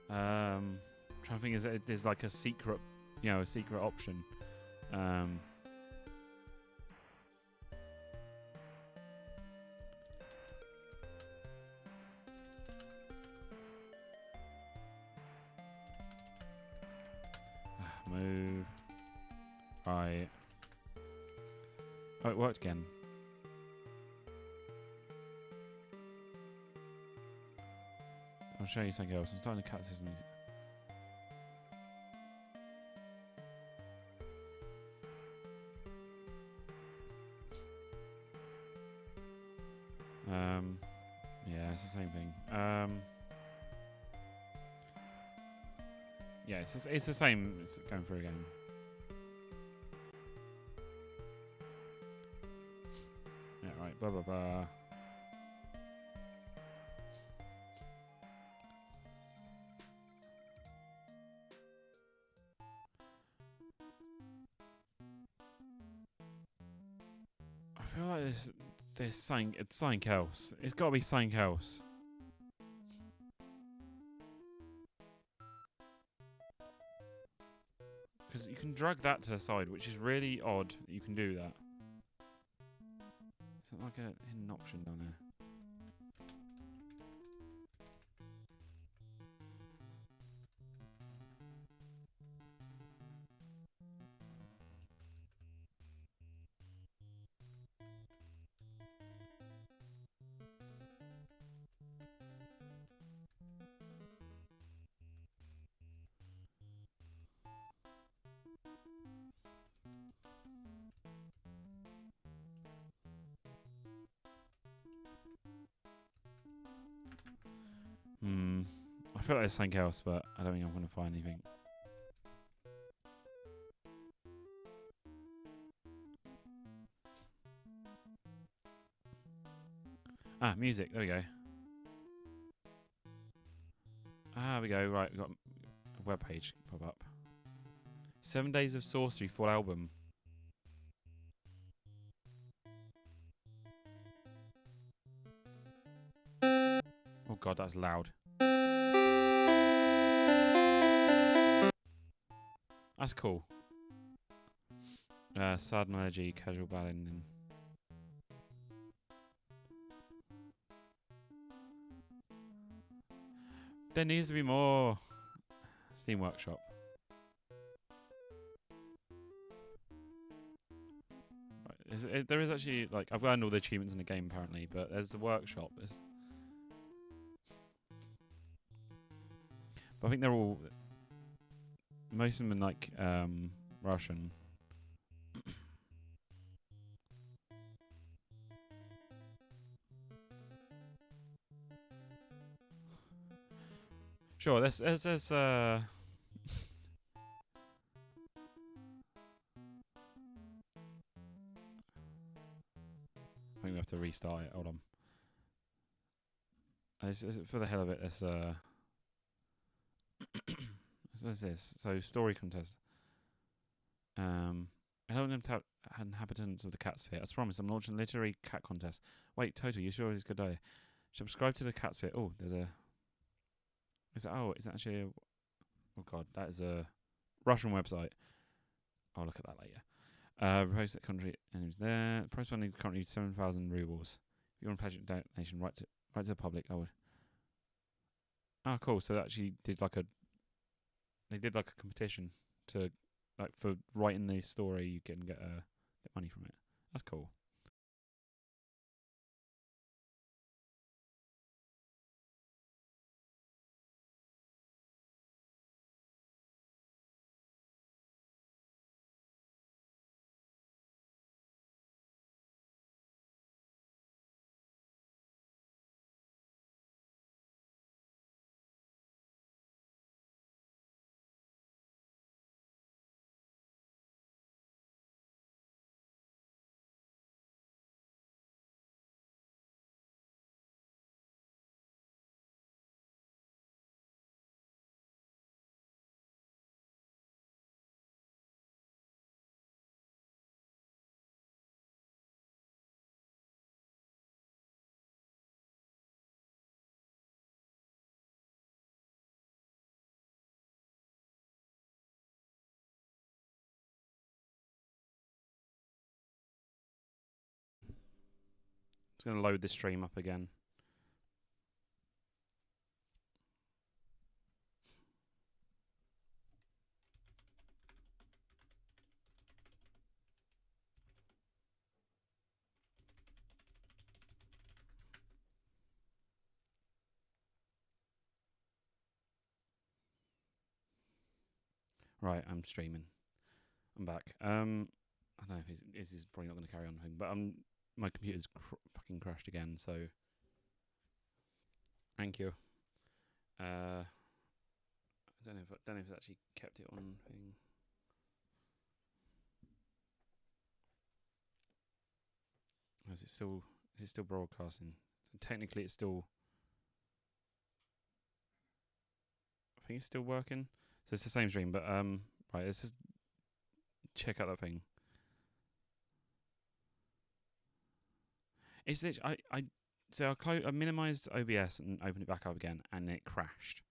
Trying to think, is there's like a secret, a secret option. Move. Right. Oh, it worked again. I'll show you something else. I'm starting to cut this music. Yeah, it's the same thing. Yeah, it's the same. It's going through again. Yeah, right. Blah blah blah. I feel like there's something. It's something else. It's got to be something else. Because you can drag that to the side, which is really odd that you can do that. Is that like a hidden option down there? I feel like there's something else, but I don't think I'm going to find anything. Ah, music. There we go. Ah, we go. Right, we've got a web page pop up. 7 Days of Sorcery full album. Oh god, that's loud. That's cool. Sad melody, casual ballad. There needs to be more. Steam Workshop. Right, there is actually, like, I've earned all the achievements in the game apparently, but there's the workshop. But I think they're all, most of them in like Russian. Sure, there's I think we have to restart it. Hold on. For the hell of it, there's what's this? So story contest. Hello, inhabitants of the cat sphere. As promised, I'm launching a literary cat contest. Wait, Toto, you sure it's a good idea? Subscribe to the cat sphere. Oh, there's a. Is that actually a? Oh god, that is a Russian website. I'll look at that later. Post that country and it's there. Price funding currently 7,000 rubles. If you want to pledge a donation, write to the public. I would. Oh, cool. So they actually did like a competition to like for writing the story. You can get money from it. That's cool. It's going to load this stream up again. Right, I'm streaming. I'm back. I don't know if this is probably not going to carry on thing, but my computer's fucking crashed again. So thank you. I don't know if it's actually kept it on thing. Is it still broadcasting? So technically, it's still. I think it's still working. So it's the same stream, but right. Let's just check out that thing. It's I minimized OBS and opened it back up again, and it crashed.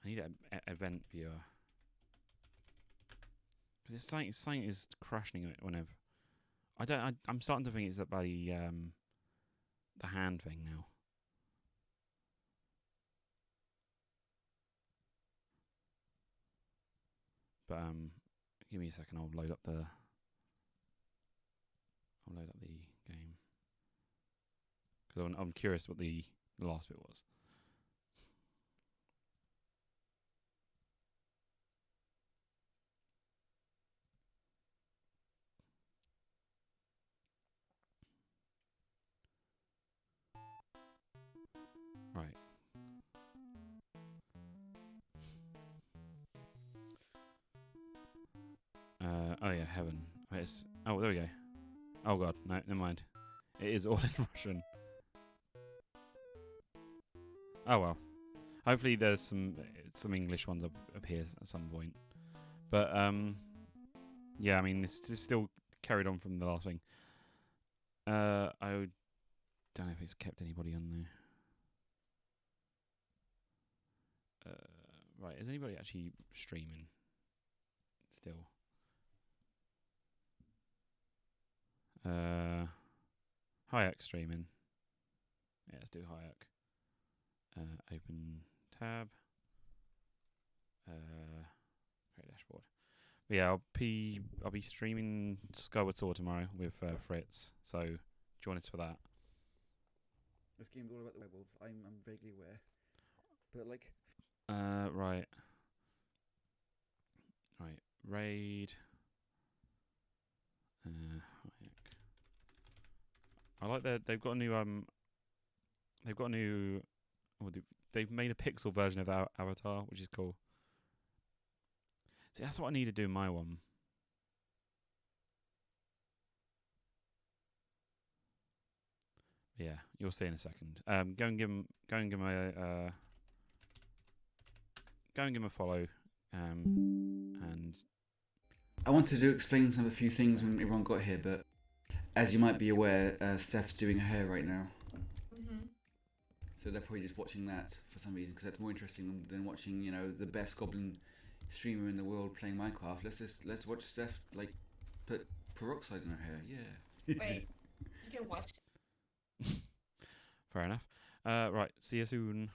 I need an event viewer because it's something is crashing it whenever. I'm starting to think it's that by the hand thing now. But give me a second. I'll load up the game because I'm curious what the last bit was. Right. Oh yeah, heaven. Oh, there we go. Oh god, no, never mind. It is all in Russian. Oh well. Hopefully there's some English ones up here at some point. But yeah, I mean this is still carried on from the last thing. I don't know if it's kept anybody on there. Right, is anybody actually streaming still? Hayek streaming. Yeah, let's do Hayek. Open tab. Create dashboard. But yeah, I'll be streaming Skyward Sword tomorrow with Fritz. So join us for that. This game's all about the werewolves. I'm vaguely aware, but like. Right. Raid. I like that they've got a new they've made a pixel version of our Avatar, which is cool. See, that's what I need to do in my one. Yeah, you'll see in a second. Go and give him a follow. And I wanted to explain a few things when everyone got here, but as you might be aware, Steph's doing her hair right now. Mm-hmm. So they're probably just watching that for some reason because that's more interesting than watching, the best goblin streamer in the world playing Minecraft. Let's watch Steph like put peroxide in her hair. Yeah. Wait, you can watch. Fair enough. Right, see you soon.